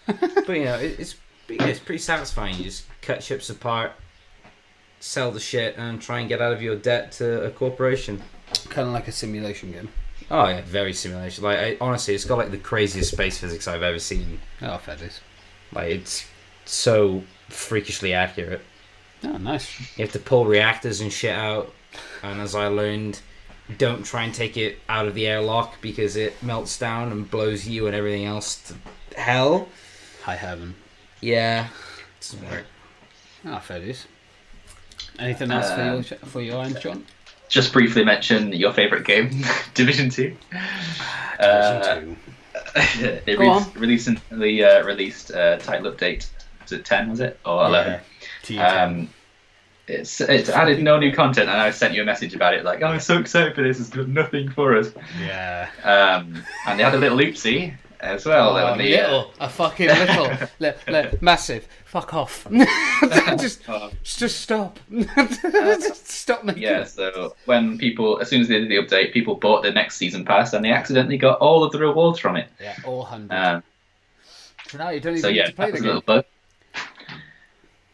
But it's pretty satisfying. You just cut ships apart, sell the shit, and try and get out of your debt to a corporation. Kind of like a simulation game. Oh yeah, very simulation. Like honestly, it's got like the craziest space physics I've ever seen. Oh, fair dues. Like it's so freakishly accurate. Oh, nice. You have to pull reactors and shit out, and as I learned, don't try and take it out of the airlock because it melts down and blows you and everything else to hell. High heaven. Yeah, it doesn't work. Oh, fair dues. Anything else for your end, John? Just briefly mention your favourite game, Division 2. Division 2. They Go on. recently released a title update. Was it 10, was it? Or 11? T10. It's added no new content, and I sent you a message about it, like, oh, I'm so excited for this, it's got nothing for us. Yeah. And they had a little oopsie as well. Oh, when they, a fucking little, massive. Fuck off. just stop. Just stop making. Yeah, so when as soon as they did the update, people bought the next season pass, and they accidentally got all of the rewards from it. Yeah, all 100. So now you don't even So need yeah, to play that was the a game. little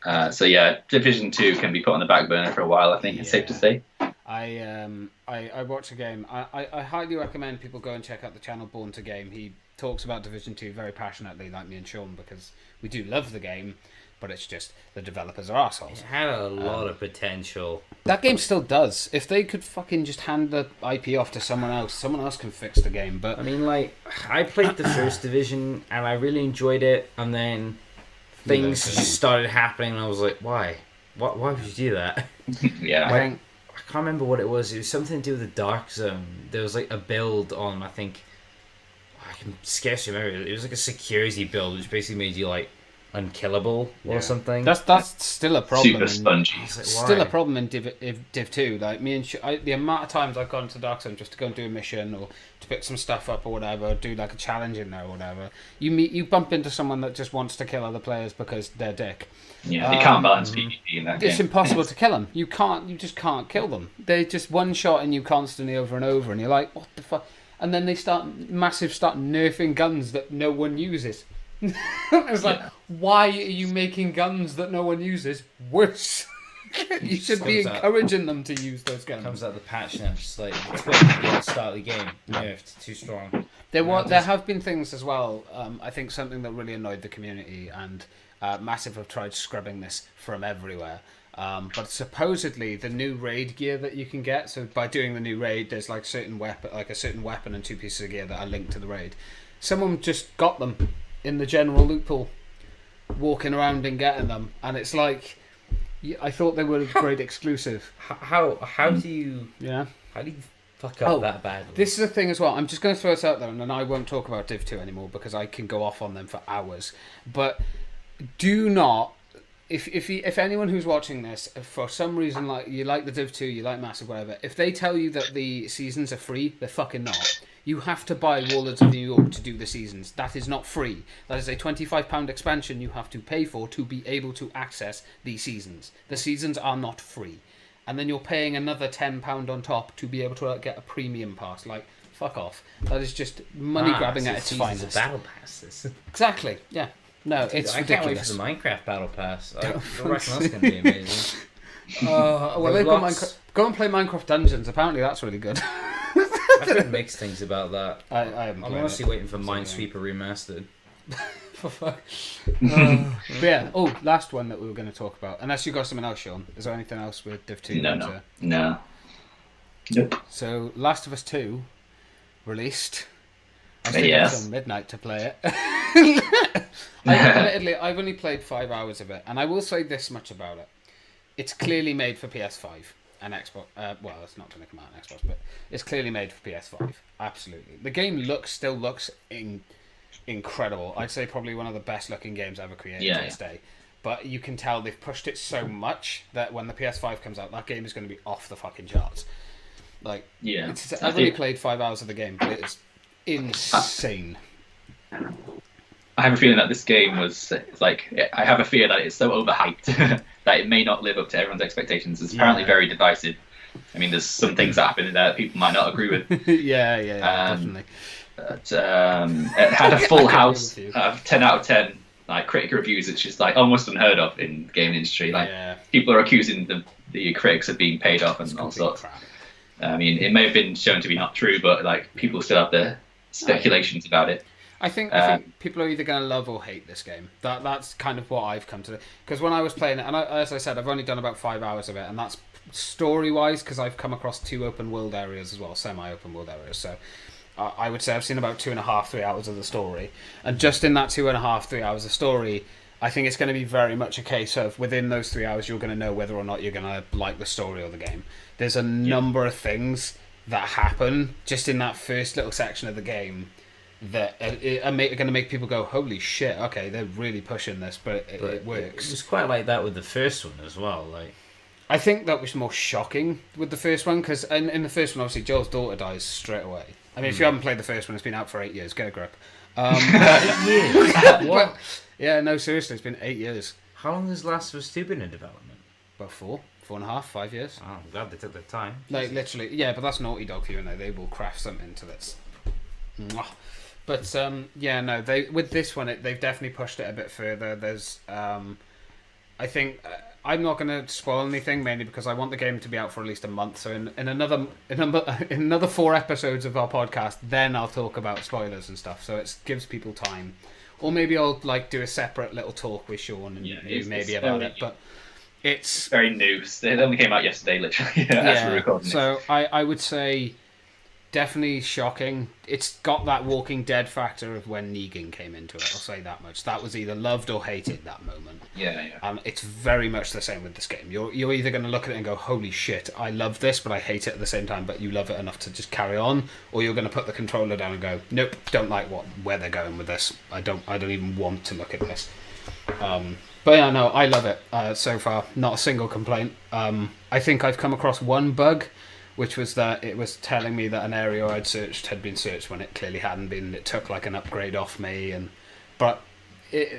bug. So yeah, Division 2 can be put on the back burner for a while, I think it's safe to say. I watch a game. I highly recommend people go and check out the channel Born to Game. He talks about Division 2 very passionately, like me and Sean, because we do love the game, but it's just the developers are assholes. It had a lot of potential. That game still does. If they could fucking just hand the IP off to someone else can fix the game. But I mean, like, I played the first Division and I really enjoyed it, and then things just started happening, and I was like, why? Why would you do that? Yeah. I think I can't remember what it was. It was something to do with the Dark Zone. There was like a build on, I think, I can scarcely remember. It was like a security build, which basically made you like unkillable or something. that's still a problem. Super spongy. Like, Still a problem in Div 2. Like me and the amount of times I've gone to Dark Zone just to go and do a mission or to pick some stuff up or whatever, or do like a challenge in there or whatever. You bump into someone that just wants to kill other players because they're dick. Yeah, you can't balance PvP in that game. It's impossible to kill them. You just can't kill them. They just one shot in you constantly over and over, and you're like, what the fuck? And then they start nerfing guns that no one uses. It's like, why are you making guns that no one uses worse? You should be encouraging them to use those guns. Comes out the patch now, just like at the start of the game. Nerfed, too strong. There have been things as well. I think something that really annoyed the community, and Massive have tried scrubbing this from everywhere. But supposedly the new raid gear that you can get. So by doing the new raid, there's like a certain weapon and 2 pieces of gear that are linked to the raid. Someone just got them in the general loot pool, walking around and getting them, and it's like, I thought they were a great exclusive. How do you fuck up that badly? This is the thing as well. I'm just going to throw this out there, and then I won't talk about Div 2 anymore because I can go off on them for hours. But Do not. If anyone who's watching this, if for some reason like you like the Div 2, you like Massive, whatever, if they tell you that the seasons are free, they're fucking not. You have to buy Warlords of New York to do the seasons. That is not free. That is a £25 expansion you have to pay for to be able to access the seasons. The seasons are not free. And then you're paying another £10 on top to be able to get a premium pass. Like, fuck off. That is just money grabbing at its finest. Battle passes. Exactly, yeah. No, it's I ridiculous. can't wait for the Minecraft Battle Pass. I reckon that's going to be amazing. Well, they've got Minecraft. Go and play Minecraft Dungeons. Apparently, that's really good. I've heard mixed things about that. I'm honestly waiting for Minesweeper remastered. But yeah. Oh, last one that we were going to talk about. Unless you got something else, Sean. Is there anything else with Div 2? No. Nope. So, Last of Us 2 released. I stayed up Yes. until midnight to play it. Admittedly, I've only played 5 hours of it, and I will say this much about it: it's clearly made for PS5 and Xbox. Well, it's not going to come out on Xbox, but it's clearly made for PS5. Absolutely, the game still looks incredible. I'd say probably one of the best looking games ever created to this day. But you can tell they've pushed it so much that when the PS5 comes out, that game is going to be off the fucking charts. Like, Yeah, I've only played 5 hours of the game, but it's insane. I have a feeling that this game was like. I have a fear that it's so overhyped that it may not live up to everyone's expectations. It's apparently very divisive. I mean, there's some things that happen in there that people might not agree with. yeah, definitely. But, it had a full house of 10 out of 10 like critic reviews, which is like almost unheard of in the gaming industry. Like people are accusing the critics of being paid off and all sorts. Crap. I mean, it may have been shown to be not true, but like people still have their speculations about it. I think people are either going to love or hate this game. That's kind of what I've come to. Because when I was playing it, and as I said, I've only done about 5 hours of it, and that's story-wise because I've come across 2 open world areas as well, semi-open world areas. So I would say I've seen about 2.5, 3 hours of the story. And just in that 2.5, 3 hours of story, I think it's going to be very much a case of within those 3 hours, you're going to know whether or not you're going to like the story or the game. There's a number of things that happen just in that first little section of the game that are going to make people go, holy shit, okay, they're really pushing this, but it works. It was quite like that with the first one as well. Like, I think that was more shocking with the first one, because in the first one, obviously, Joel's daughter dies straight away. I mean, if you haven't played the first one, it's been out for 8 years, get a grip. 8 years? What? Yeah, no, seriously, it's been 8 years. How long has Last of Us 2 been in development? About 4.5, 5 years. Oh, I'm glad they took their time. Like, literally, yeah, but that's Naughty Dog for you, and they will craft something to this. Mwah. But with this one, they've definitely pushed it a bit further. There's, I think, I'm not going to spoil anything, mainly because I want the game to be out for at least a month. So in another 4 episodes of our podcast, then I'll talk about spoilers and stuff. So it gives people time, or maybe I'll like do a separate little talk with Sean and you maybe about it. But it's very new. It only came out yesterday, literally. As we're recording. So I would say. Definitely shocking. It's got that Walking Dead factor of when Negan came into it. I'll say that much. That was either loved or hated that moment. Yeah. It's very much the same with this game. You're either going to look at it and go, "Holy shit, I love this," but I hate it at the same time. But you love it enough to just carry on, or you're going to put the controller down and go, "Nope, don't like where they're going with this. I don't even want to look at this." But yeah, no, I love it so far. Not a single complaint. I think I've come across one bug, which was that it was telling me that an area I'd searched had been searched when it clearly hadn't been. It took like an upgrade off me, but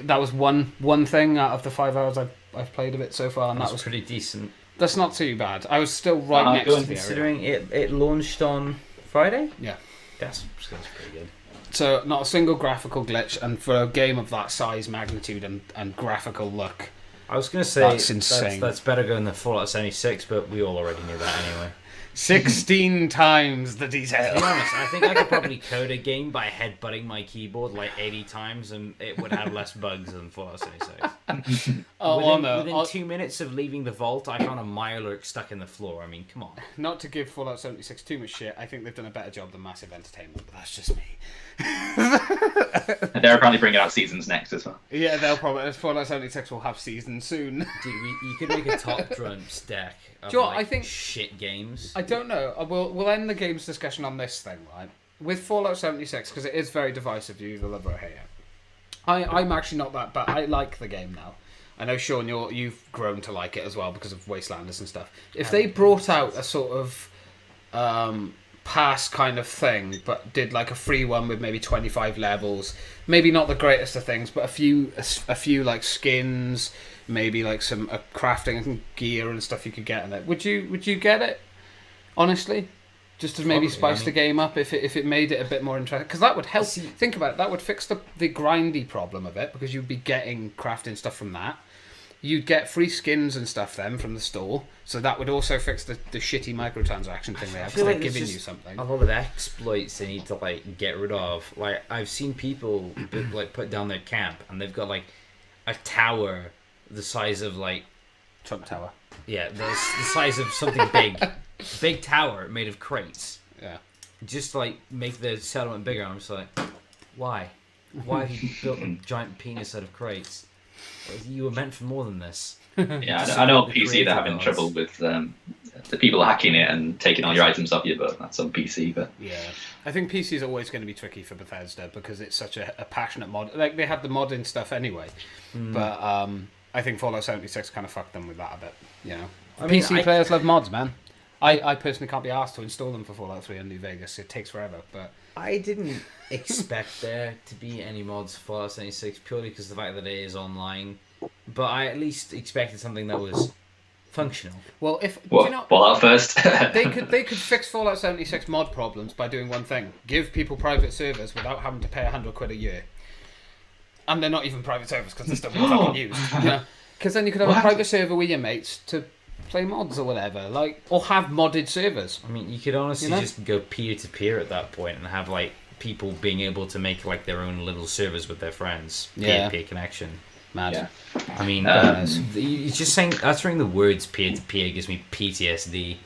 that was one thing out of the 5 hours I've played of it so far, and that was pretty decent. That's not too bad. I was still right next to the area. Considering it launched on Friday? Yeah. That's pretty good. So not a single graphical glitch, and for a game of that size, magnitude, and graphical look, I was going to say that's insane. That's better going than Fallout 76, but we all already knew that anyway. 16 times the detail. To be honest, I think I could probably code a game by headbutting my keyboard like 80 times and it would have less bugs than Fallout 76. Within 2 minutes of leaving the vault, I found a Mirelurk stuck in the floor. I mean, come on. Not to give Fallout 76 too much shit, I think they've done a better job than Massive Entertainment, but that's just me. And they're apparently bringing out seasons next as well. Yeah, they'll probably. Fallout 76 will have seasons soon. Dude, you could make a top drums deck of I think shit games. I don't know. We'll end the games discussion on this thing, right? With Fallout 76, because it is very divisive. You either love it or hate it. I'm actually not that bad. I like the game now. I know, Sean, you've grown to like it as well because of Wastelanders and stuff. If they brought out a sort of pass kind of thing, but did like a free one with maybe 25 levels, maybe not the greatest of things, but a few like skins, maybe like some crafting gear and stuff you could get in it. Would you get it? Honestly, just to maybe spice the game up if it made it a bit more interesting, because that would help. Think about it. That would fix the grindy problem of it, because you'd be getting crafting stuff from that. You'd get free skins and stuff then from the store, so that would also fix the shitty microtransaction thing they have, because they're giving you something. A lot of exploits they need to like get rid of. Like, I've seen people like put down their camp and they've got like a tower the size of like Trump Tower. Yeah, the size of something big tower made of crates. Yeah, just to, like, make the settlement bigger. I'm just like, why have you built a giant penis out of crates? You were meant for more than this. Yeah, I know on PC they're having trouble with the people hacking it and taking all your items off you, but that's on PC. But yeah, I think PC is always going to be tricky for Bethesda because it's such a passionate mod. Like, they have the modding stuff anyway, but I think Fallout 76 kind of fucked them with that a bit. You know, PC players love mods, man. I personally can't be asked to install them for Fallout 3 and New Vegas. It takes forever, but I didn't expect there to be any mods for Fallout 76 purely because of the fact that it is online. But I at least expected something that was functional. Well, Fallout first. they could fix Fallout 76 mod problems by doing one thing: give people private servers without having to pay £100 a year. And they're not even private servers because they're still being fucking used. Yeah, because then you could have a private server with your mates to play mods or whatever, like, or have modded servers. I mean, you could honestly just go peer to peer at that point and have like people being able to make like their own little servers with their friends. Peer-to-peer connection. Mad. Yeah. I mean, it's just saying, uttering the words peer to peer gives me PTSD.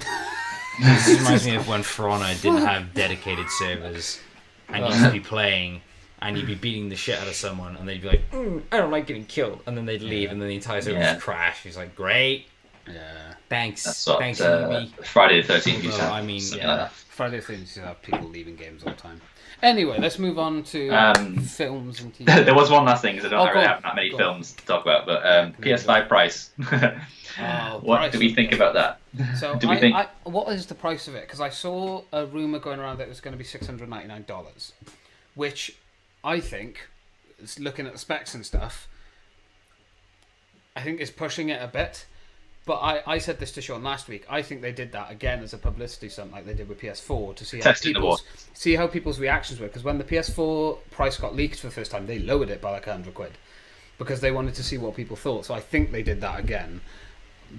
This reminds me of when For Honor didn't have dedicated servers, and you'd be playing, and you'd be beating the shit out of someone, and they'd be like, I don't like getting killed, and then they'd leave, and then the entire server would crash. He's like, great. Yeah. Thanks. That's what Thanks, Friday the 13th used to have. I mean, Friday the 13th used to have people leaving games all the time. Anyway, let's move on to films and TV. There was one last thing, because I don't really have that many films to talk about, but PS5 price. What do we think about that? So, what is the price of it? Because I saw a rumour going around that it was going to be $699, which I think, looking at the specs and stuff, I think is pushing it a bit. But I said this to Sean last week. I think they did that again as a publicity stunt, like they did with PS4, to see how people's reactions were. Because when the PS4 price got leaked for the first time, they lowered it by like £100 because they wanted to see what people thought. So I think they did that again.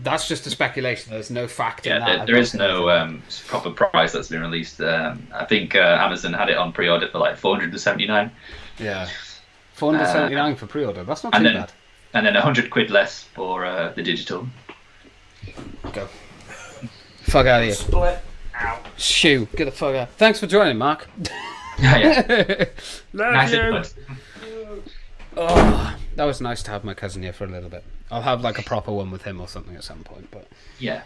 That's just a speculation. There's no fact in that. There is no proper price that's been released. I think Amazon had it on pre-order for like $479. Yeah, $479 for pre-order. That's not too bad. And then £100 less for the digital. Go. Fuck out of here. Split out. Shoo. Get the fuck out. Thanks for joining, Mark. Yeah. Love nice you. input. Oh, that was nice to have my cousin here for a little bit. I'll have like a proper one with him or something at some point. But yeah.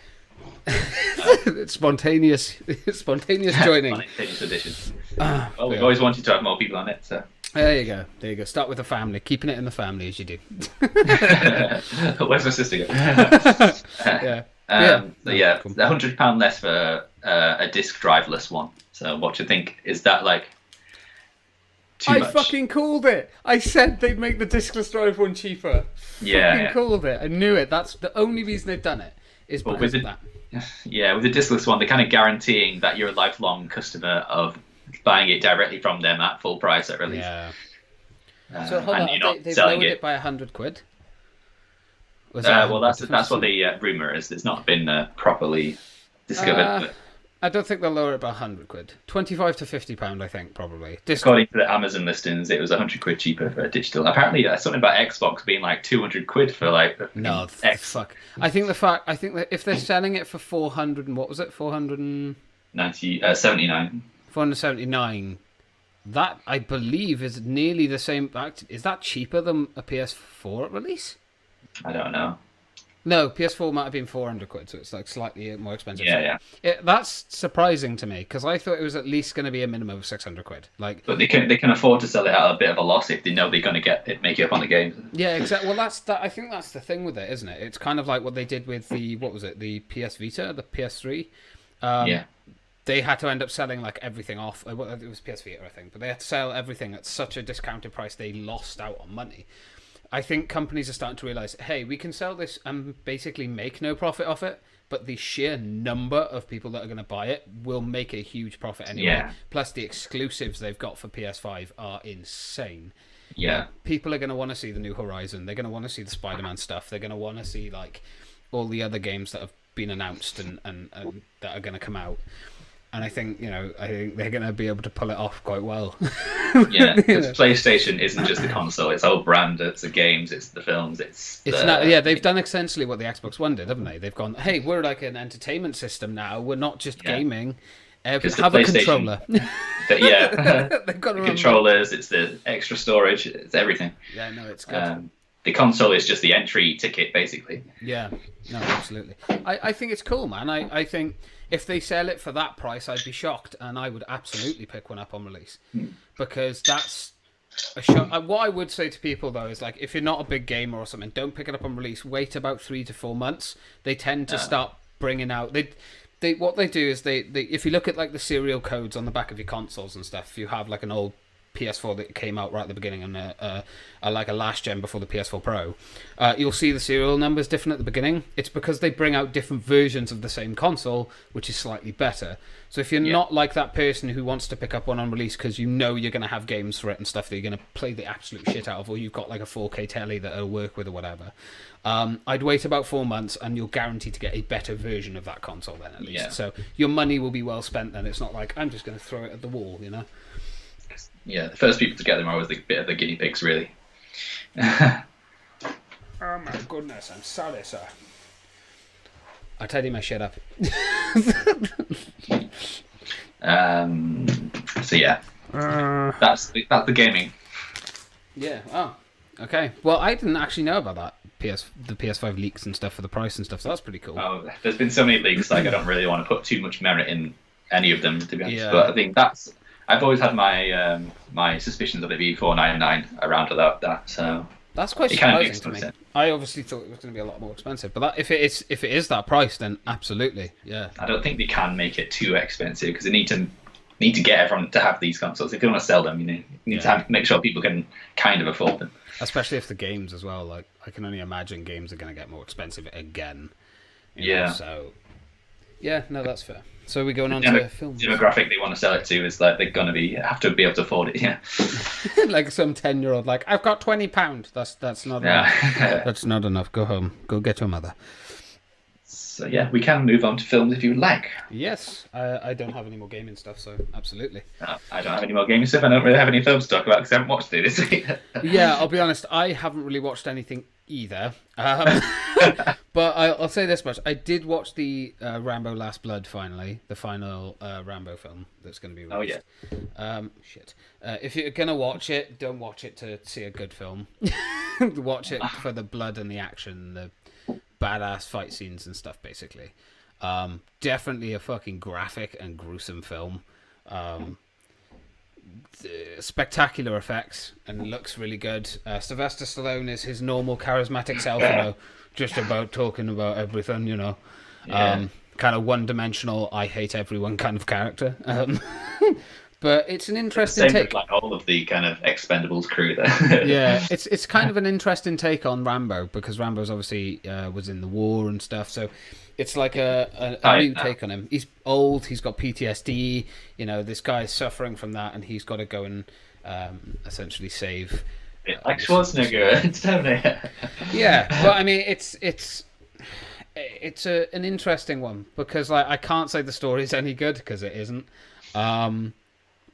It's spontaneous joining. Spontaneous addition. Well, we've always wanted to have more people on it, so. There you go. Start with the family. Keeping it in the family as you do. Where's my sister go? Yeah. Cool. £100 less for a disk driveless one. So what do you think? Is that like too much? I fucking called it. I said they'd make the diskless drive one cheaper. Yeah. Called it. I knew it. That's the only reason they've done it. Is because of that. Yeah, with the diskless one, they're kind of guaranteeing that you're a lifelong customer of buying it directly from them at full price at release. Yeah. So hold on, they've lowered it by £100. Well, that's what the rumor is. It's not been properly discovered. I don't think they'll lower it by £100. £25 to £50, I think, probably. According to the Amazon listings, it was £100 cheaper for a digital. Apparently, something about Xbox being like £200 for like fuck. I think that if they're selling it for 400 and what was it, 79. 479. That I believe is nearly the same. Is that cheaper than a PS4 at release? I don't know. No, PS4 might have been 400 quid, so it's like slightly more expensive. Yeah, That's surprising to me because I thought it was at least going to be a minimum of 600 quid. Like, but they can afford to sell it at a bit of a loss if they know they're going to make it up on the game. yeah, exactly. Well, I think that's the thing with it, isn't it? It's kind of like what they did with what was it? The PS Vita, the PS3. Yeah. They had to end up selling like everything off. It was PS Vita, I think, but they had to sell everything at such a discounted price they lost out on money. I think companies are starting to realize, hey, we can sell this and basically make no profit off it, but the sheer number of people that are going to buy it will make a huge profit anyway. Yeah. Plus, the exclusives they've got for PS5 are insane. Yeah. People are going to want to see the new Horizon. They're going to want to see the Spider-Man stuff. They're going to want to see like all the other games that have been announced and that are going to come out. And I think they're going to be able to pull it off quite well. Yeah, because PlayStation isn't just the console; it's a whole brand. It's the games, it's the films, they've done essentially what the Xbox One did, haven't they? They've gone, hey, we're like an entertainment system now. We're not just gaming. Have a controller. They've got the controllers. It's the extra storage. It's everything. Yeah, no, it's good. The console is just the entry ticket, basically. Yeah, no, absolutely. I think it's cool, man. I think if they sell it for that price, I'd be shocked, and I would absolutely pick one up on release because that's a shock. What I would say to people though is like, if you're not a big gamer or something, don't pick it up on release. Wait about 3 to 4 months. They tend to start bringing out. What they do is they if you look at like the serial codes on the back of your consoles and stuff, if you have like an old PS4 that came out right at the beginning and like a last gen before the PS4 Pro, you'll see the serial numbers different at the beginning. It's because they bring out different versions of the same console, which is slightly better. So if you're not like that person who wants to pick up one on release because you know you're going to have games for it and stuff that you're going to play the absolute shit out of, or you've got like a 4K telly that it'll work with or whatever, I'd wait about 4 months and you're guaranteed to get a better version of that console then at least. Yeah. So your money will be well spent then. It's not like I'm just going to throw it at the wall, you know? Yeah, the first people to get them are always the bit of the guinea pigs, really. Oh my goodness, I'm sorry, sir. I'll tidy my shit up. So yeah, that's the gaming. Yeah. Oh. Okay. Well, I didn't actually know about that the PS5 leaks and stuff for the price and stuff. So that's pretty cool. Oh, there's been so many leaks. Like I don't really want to put too much merit in any of them, to be honest. Yeah. But I think I've always had my my suspicions of it being $499 around about that. So that's quite surprising to me. I obviously thought it was going to be a lot more expensive, but if it is that price, then absolutely, yeah. I don't think they can make it too expensive because they need to get everyone to have these consoles. If they want to sell them, you need to make sure people can kind of afford them. Especially if the games as well. Like I can only imagine games are going to get more expensive again. So yeah, no, that's fair. So we're going on to films. Demographic they want to sell it to is like they're going to have to be able to afford it. Yeah, like some 10-year-old, like I've got £20. That's not enough. That's not enough. Go home. Go get your mother. So yeah, we can move on to films if you would like. Yes, I don't have any more gaming stuff, so absolutely. I don't have any more gaming stuff. I don't really have any films to talk about because I haven't watched it this week. Yeah, I'll be honest. I haven't really watched anything either. But I'll say this much: I did watch the Rambo: Last Blood finally, the final Rambo film that's going to be released. Oh yeah. Shit. If you're gonna watch it, don't watch it to see a good film. Watch it for the blood and the action, the badass fight scenes and stuff. Basically, definitely a fucking graphic and gruesome film. Spectacular effects and looks really good. Sylvester Stallone is his normal charismatic self, just about talking about everything, kind of one-dimensional, I hate everyone kind of character. But it's an interesting take. With, like all of the kind of Expendables crew there. Yeah, it's kind of an interesting take on Rambo because Rambo's obviously was in the war and stuff, so it's like a new take on him. He's old, he's got PTSD, this guy's suffering from that, and he's got to go and essentially save. Like Schwarzenegger, don't it? Yeah, but I mean, it's an interesting one because like I can't say the story's any good because it isn't.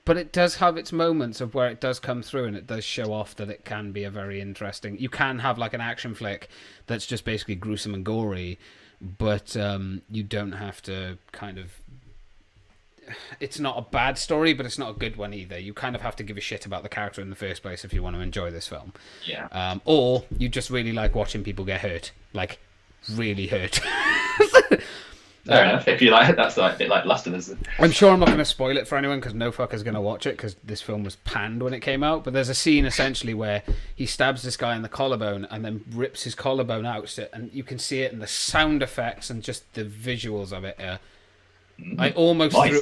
But it does have its moments of where it does come through and it does show off that it can be a very interesting. You can have like an action flick that's just basically gruesome and gory, but you don't have to kind of. It's not a bad story, but it's not a good one either. You kind of have to give a shit about the character in the first place if you want to enjoy this film. Yeah. Or you just really like watching people get hurt, like really hurt. Fair enough. If you like, that's like a bit like Last of Us. I'm sure I'm not going to spoil it for anyone because no fucker's going to watch it because this film was panned when it came out. But there's a scene essentially where he stabs this guy in the collarbone and then rips his collarbone out, and you can see it in the sound effects and just the visuals of it. I almost I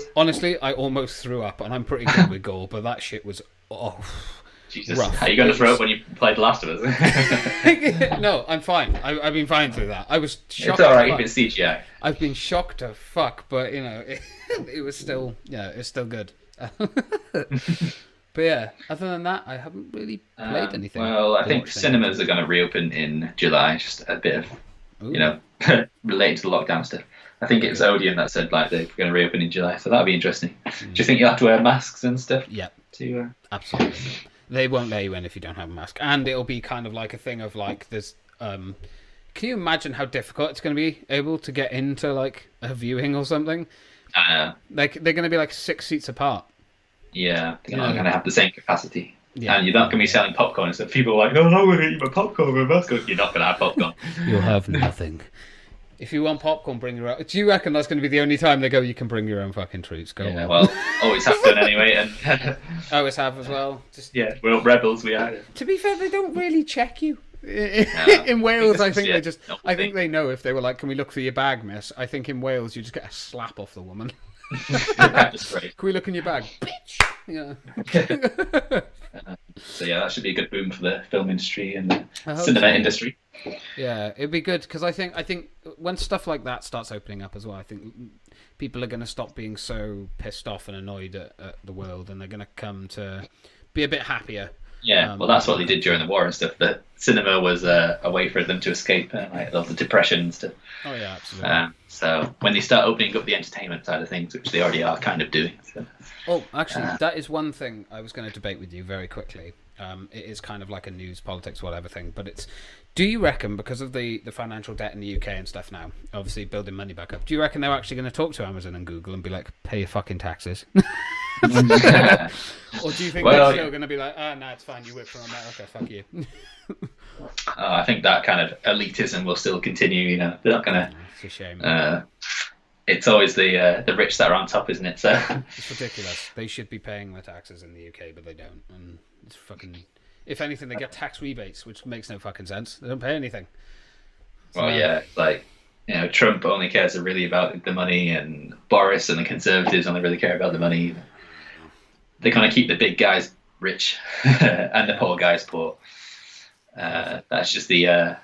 almost threw up, and I'm pretty good with gore, but that shit was Jesus, rough. how are you going to throw up when you played The Last of Us? No, I'm fine. I've been fine through that. I was shocked. It's alright if it's CGI. I've been shocked to fuck, but you know, it was still, it's still good. But yeah, other than that, I haven't really played anything. Well, I think cinemas are going to reopen in July. Just a bit of, related to the lockdown stuff. I think it's Odeon that said like they're going to reopen in July, so that'll be interesting. Do you think you'll have to wear masks and stuff? Yeah, absolutely. They won't let you in if you don't have a mask, and it'll be kind of like a thing of like there's. Can you imagine how difficult it's going to be able to get into like a viewing or something? Like they're going to be like 6 seats apart. Yeah, they're not going to have the same capacity. Yeah. And you're not going to be selling popcorn and stuff. People are like, "Oh, I'm going to eat my popcorn with a mask on." You're not going to have popcorn. You'll have nothing. If you want popcorn, bring your own. Do you reckon that's going to be the only time they go, you can bring your own fucking treats? Go on. Well, always have done anyway. And always have as well. We're all rebels, we are. To be fair, they don't really check you. In Wales, I think they just... I think they know if they were like, "Can we look for your bag, miss?" I think in Wales, you just get a slap off the woman. Can we look in your bag? Bitch! Yeah. So yeah, that should be a good boom for the film industry and the cinema industry. Yeah, it'd be good because I think when stuff like that starts opening up as well, I think people are going to stop being so pissed off and annoyed at the world, and they're going to come to be a bit happier. Yeah, well, that's what they did during the war and stuff. The cinema was a way for them to escape like all the depression and stuff. Oh yeah, absolutely. So when they start opening up the entertainment side of things, which they already are kind of doing. So. Oh, actually, that is one thing I was going to debate with you very quickly. It is kind of like a news, politics, whatever thing, but it's... Do you reckon, because of the financial debt in the UK and stuff now, obviously building money back up, do you reckon they're actually going to talk to Amazon and Google and be like, "Pay your fucking taxes"? Or do you think they're still going to be like, "No, it's fine, you work for America, fuck you"? I think that kind of elitism will still continue, they're not going to... It's a shame. It's always the rich that are on top, isn't it? So it's ridiculous. They should be paying their taxes in the UK, but they don't. And it's fucking... If anything, they get tax rebates, which makes no fucking sense. They don't pay anything. So, well, yeah, like, Trump only cares really about the money, and Boris and the Conservatives only really care about the money. They kind of keep the big guys rich and the poor guys poor. That's just the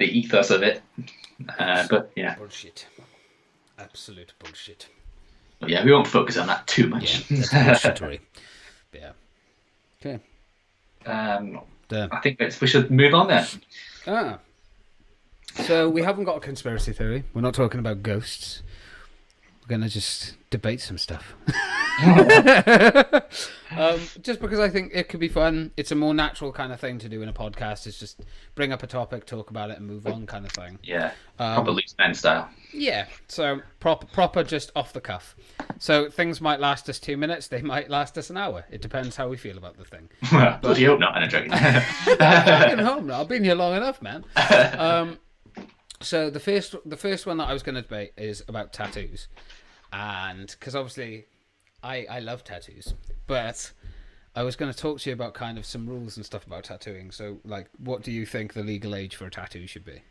ethos of it. But yeah, bullshit. Absolute bullshit. But yeah, we won't focus on that too much. Yeah, that's bullshittery. Yeah. Okay. I think we should move on then. So we haven't got a conspiracy theory. We're not talking about ghosts. We're going to just debate some stuff. Just because I think it could be fun. It's a more natural kind of thing to do in a podcast. It's just bring up a topic, talk about it, and move on kind of thing. Yeah, proper loose men style. Yeah, so proper just off the cuff. So things might last us 2 minutes. They might last us an hour. It depends how we feel about the thing. Well, bloody hope not. I'm joking. I fucking hope not. I've been here long enough, man. So the first one that I was going to debate is about tattoos. And because obviously I love tattoos, but I was going to talk to you about kind of some rules and stuff about tattooing. So, like, what do you think the legal age for a tattoo should be?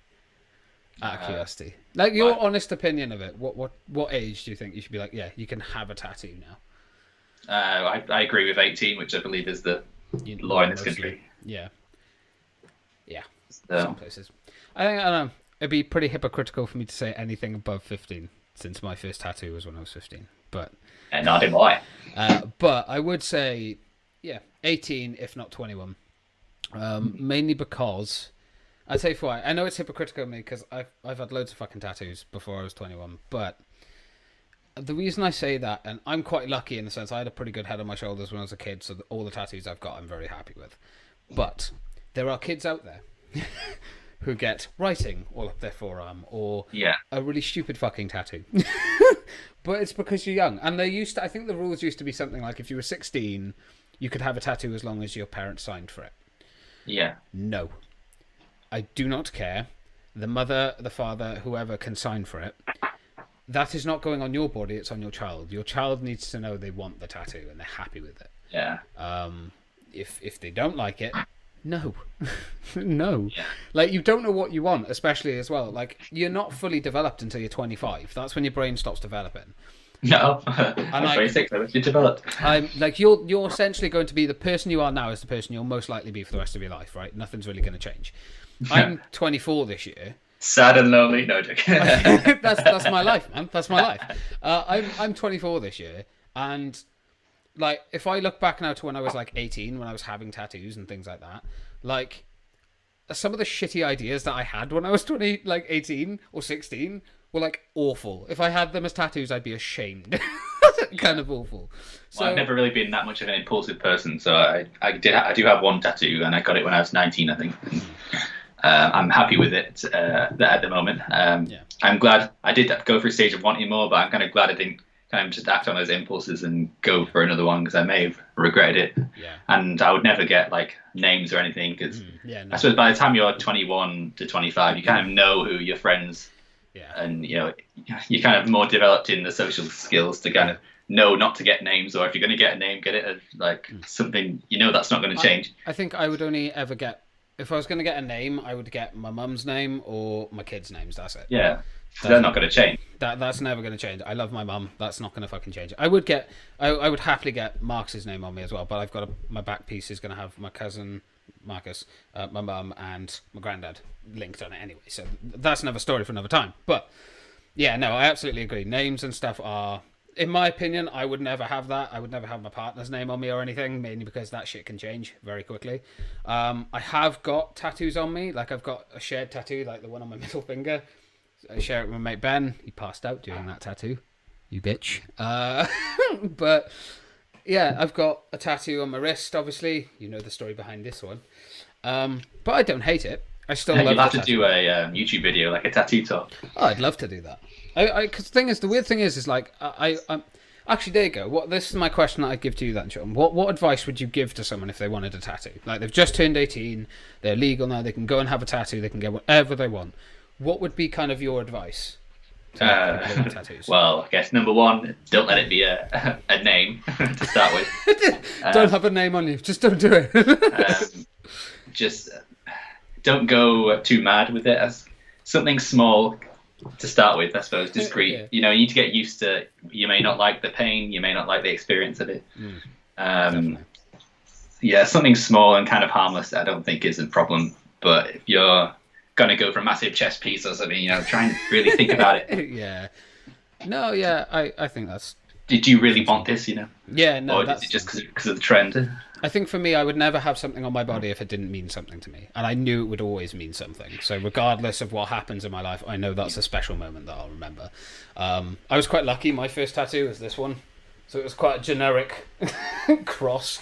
Out of curiosity, like your honest opinion of it. What age do you think you should be like? Yeah, you can have a tattoo now. I agree with 18, which I believe is the law in this country. Yeah. So. Some places. I don't know. It'd be pretty hypocritical for me to say anything above 15, since my first tattoo was when I was 15. But not in why. But I would say, 18, if not 21. Mainly because I'd say for why. I know it's hypocritical of me because I've had loads of fucking tattoos before I was 21. But the reason I say that, and I'm quite lucky in the sense I had a pretty good head on my shoulders when I was a kid, so all the tattoos I've got I'm very happy with. But there are kids out there who get writing all up their forearm or a really stupid fucking tattoo. But it's because you're young. And I think the rules used to be something like if you were 16, you could have a tattoo as long as your parents signed for it. Yeah. No. I do not care. the mother, the father, whoever can sign for it. That is not going on your body, it's on your child. Your child needs to know they want the tattoo and they're happy with it. Yeah. If they don't like it, no. No. Yeah. Like, you don't know what you want, especially as well. Like, you're not fully developed until you're 25. That's when your brain stops developing. No, I'm 26. I was developed. I'm like, you're essentially going to be the person you are now is the person you'll most likely be for the rest of your life, right? Nothing's really going to change. I'm 24 this year. Sad and lonely. No joke. that's my life, man. That's my life. I'm 24 this year, and like, if I look back now to when I was like 18, when I was having tattoos and things like that, like, some of the shitty ideas that I had when I was 18 or 16 were like awful. If I had them as tattoos, I'd be ashamed. Kind of awful. So Well, I've never really been that much of an impulsive person, so I do have one tattoo, and I got it when I was 19, I think. I'm happy with it at the moment. Yeah. I'm glad I did go through a stage of wanting more, but I'm kind of glad I didn't kind of just act on those impulses and go for another one, because I may have regretted it. Yeah. And I would never get like names or anything, because Yeah, no. I suppose by the time you're 21 to 25, you kind of know who your friends, Yeah. and you're kind of more developed in the social skills to kind of know not to get names, or if you're going to get a name, get it as like something that's not going to change. I think I would only ever get, if I was going to get a name, I would get my mum's name or my kids' names. That's it. Yeah, so they're not going to change. That's never going to change. I love my mum. That's not going to fucking change. I would happily get Marcus's name on me as well, but I've got my back piece is going to have my cousin Marcus, my mum, and my granddad linked on it anyway. So that's another story for another time. But yeah, no, I absolutely agree. Names and stuff are, in my opinion, I would never have that. I would never have my partner's name on me or anything, mainly because that shit can change very quickly. I have got tattoos on me. Like, I've got a shared tattoo, like the one on my middle finger. I share it with my mate Ben. He passed out doing that tattoo. You bitch. But yeah, I've got a tattoo on my wrist, obviously. You know the story behind this one. But I don't hate it. I still love it. You'll have to do a YouTube video, like a tattoo talk. Oh, I'd love to do that. Because the weird thing is like, I'm actually, there you go. This is my question that I'd give to you then, Sean. What advice would you give to someone if they wanted a tattoo? Like, they've just turned 18, they're legal now, they can go and have a tattoo, they can get whatever they want. What would be kind of your advice to people with tattoos? Well, I guess number one, don't let it be a name to start with. Don't have a name on you. Just don't do it. Just don't go too mad with it. As something small to start with, I suppose, discreet. Yeah. You need to get used to. You may not like the pain. You may not like the experience of it. Yeah, something small and kind of harmless, I don't think is a problem. But if you're gonna go for a massive chest piece or something, try and really think about it. Yeah. No, yeah, I think that's. Did you really want this? Yeah, no. Or is it just because of the trend? I think for me, I would never have something on my body if it didn't mean something to me. And I knew it would always mean something. So regardless of what happens in my life, I know that's a special moment that I'll remember. I was quite lucky. My first tattoo was this one. So it was quite a generic cross.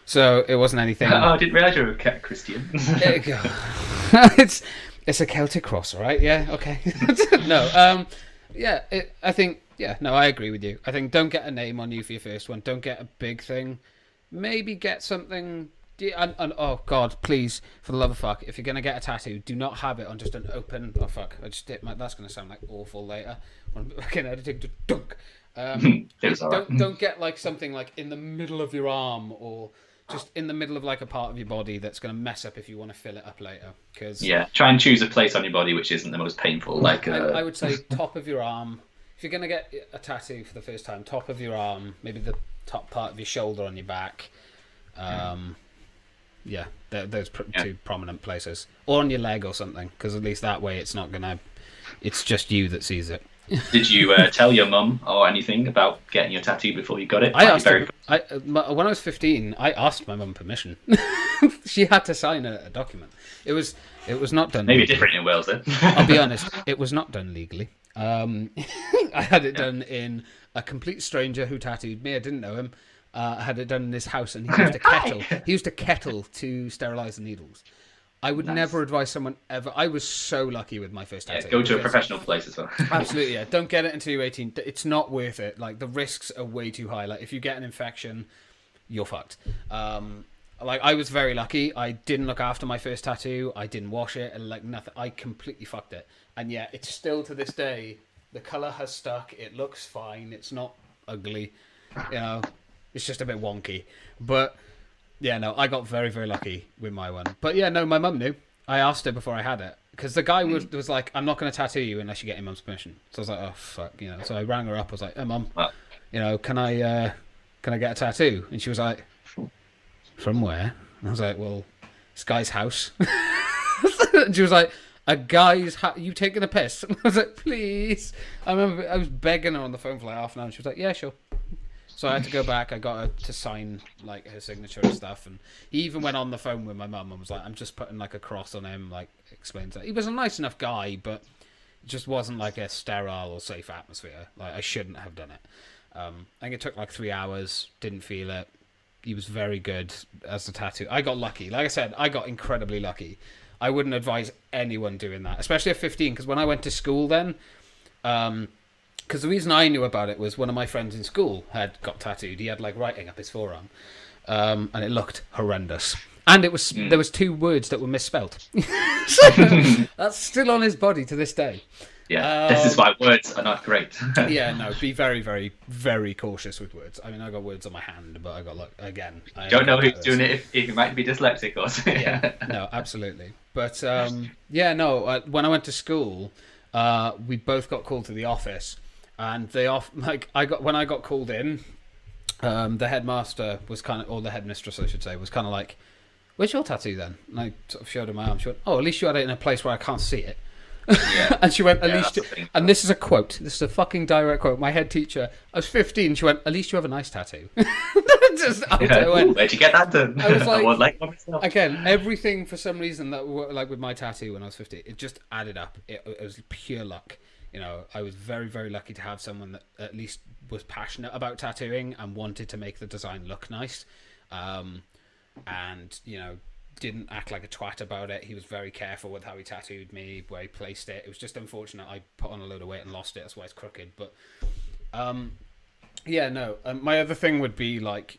So it wasn't anything. Oh, I didn't realise you were a Christian. There you go. It's a Celtic cross, all right? Yeah, okay. No, yeah, I think, yeah, no, I agree with you. I think don't get a name on you for your first one. Don't get a big thing. Maybe get something. And oh god, please, for the love of fuck, if you're gonna get a tattoo, do not have it on just an open. Oh fuck, I just hit my. That's gonna sound like awful later when I'm fucking editing to dunk. Don't get like something like in the middle of your arm or just in the middle of like a part of your body that's gonna mess up if you want to fill it up later. Because try and choose a place on your body which isn't the most painful. Like I would say top of your arm. If you're gonna get a tattoo for the first time, top of your arm, maybe the top part of your shoulder on your back. Yeah, those two prominent places, or on your leg or something, because at least that way it's not gonna. It's just you that sees it. Did you tell your mum or anything about getting your tattoo before you got it? I asked her, when I was 15, I asked my mum permission. She had to sign a document. It was not done. Maybe legally. different in Wales then. I'll be honest, it was not done legally. I had it done in a complete stranger who tattooed me. I didn't know him. I had it done in his house, and he used a kettle. He used a kettle to sterilize the needles. I would never advise someone ever. I was so lucky with my first tattoo. Go to a professional place as well. Absolutely, yeah. Don't get it until you're 18. It's not worth it. Like, the risks are way too high. Like, if you get an infection, you're fucked. Like, I was very lucky. I didn't look after my first tattoo. I didn't wash it, and like nothing. I completely fucked it. And yeah, it's still to this day. The color has stuck. It looks fine. It's not ugly. You know, it's just a bit wonky. But yeah, no, I got very, very lucky with my one. But yeah, no, my mum knew. I asked her before I had it because the guy was like, "I'm not going to tattoo you unless you get your mum's permission." So I was like, "Oh fuck," you know. So I rang her up. I was like, "Hey, mum, you know, can I get a tattoo?" And she was like, "From where?" And I was like, "Well, this guy's house." And she was like, "A guy's house? You taking a piss?" And I was like, "Please." I remember I was begging her on the phone for like half an hour. And she was like, "Yeah, sure." So I had to go back. I got her to sign like her signature and stuff. And he even went on the phone with my mum and was like, "I'm just putting like a cross on him." Like, explains that he was a nice enough guy, but it just wasn't like a sterile or safe atmosphere. Like, I shouldn't have done it. I think it took like 3 hours. Didn't feel it. He was very good as the tattoo. I got lucky. Like I said, I got incredibly lucky. I wouldn't advise anyone doing that, especially at 15, because when I went to school then, because the reason I knew about it was one of my friends in school had got tattooed. He had like writing up his forearm, and it looked horrendous. And it was there was 2 words that were misspelled. So, that's still on his body to this day. Yeah, this is why words are not great. Yeah, no, be very, very, very cautious with words. I mean, I got words on my hand, but I got again. I don't know who's doing it if he might be dyslexic or something. Yeah, no, absolutely. But yeah, no. When I went to school, we both got called to the office, and when I got called in, the headmaster was or the headmistress, I should say, was kind of like, "Where's your tattoo then?" And I sort of showed her my arm. She went, "Oh, at least you had it in a place where I can't see it." Yeah. And she went, "At least," and this is a quote. This is a fucking direct quote. My head teacher. I was 15. She went, "At least you have a nice tattoo." Where'd you get that done? I was like, myself. Again, everything for some reason that like with my tattoo when I was 15, it just added up. It was pure luck. You know, I was very, very lucky to have someone that at least was passionate about tattooing and wanted to make the design look nice, and you know, didn't act like a twat about it. He was very careful with how he tattooed me, where he placed it. It was just unfortunate I put on a load of weight and lost it. That's why it's crooked. But yeah, no. My other thing would be like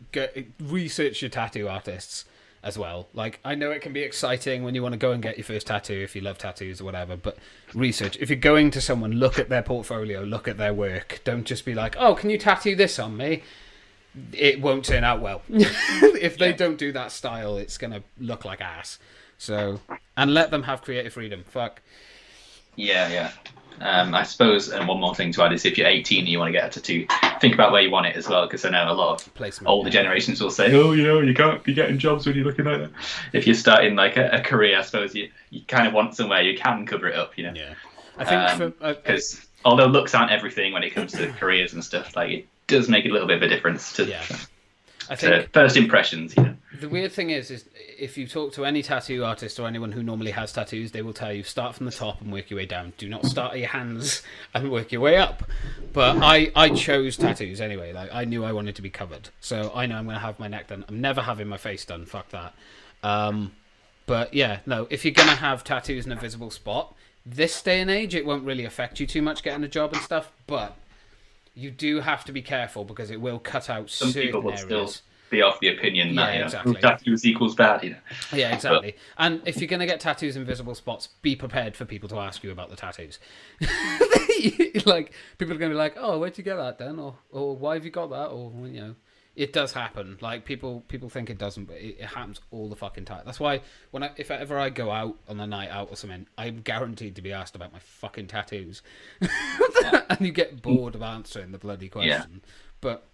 research your tattoo artists as well. Like, I know it can be exciting when you want to go and get your first tattoo if you love tattoos or whatever, but research. If you're going to someone, look at their portfolio, look at their work. Don't just be like, "Oh, can you tattoo this on me?" It won't turn out well. If they don't do that style, it's going to look like ass. So, and let them have creative freedom. Fuck. Yeah. I suppose, and one more thing to add is if you're 18 and you want to get a tattoo, think about where you want it as well, because I know a lot of older generations will say, "Oh, you know, you can't be getting jobs when you're looking like that." If you're starting like a career, I suppose you kind of want somewhere you can cover it up, you know. Yeah. I think because although looks aren't everything when it comes to careers and stuff, like it does make a little bit of a difference to I think first impressions, you know. The weird thing is if you talk to any tattoo artist or anyone who normally has tattoos, they will tell you start from the top and work your way down. Do not start at your hands and work your way up. But I chose tattoos anyway. Like, I knew I wanted to be covered, so I know I'm going to have my neck done. I'm never having my face done. Fuck that. But yeah, no. If you're going to have tattoos in a visible spot, this day and age, it won't really affect you too much getting a job and stuff. But you do have to be careful because it will cut out some certain people will areas. Still be off the opinion that exactly. Tattoos equals bad, you know. Yeah, exactly. And if you're going to get tattoos in visible spots, be prepared for people to ask you about the tattoos. Like, people are going to be like, "Oh, where'd you get that then?" Or "Why have you got that?" Or, you know, it does happen. Like, people think it doesn't, but it happens all the fucking time. That's why if ever I go out on a night out or something, I'm guaranteed to be asked about my fucking tattoos. And you get bored of answering the bloody question. Yeah. But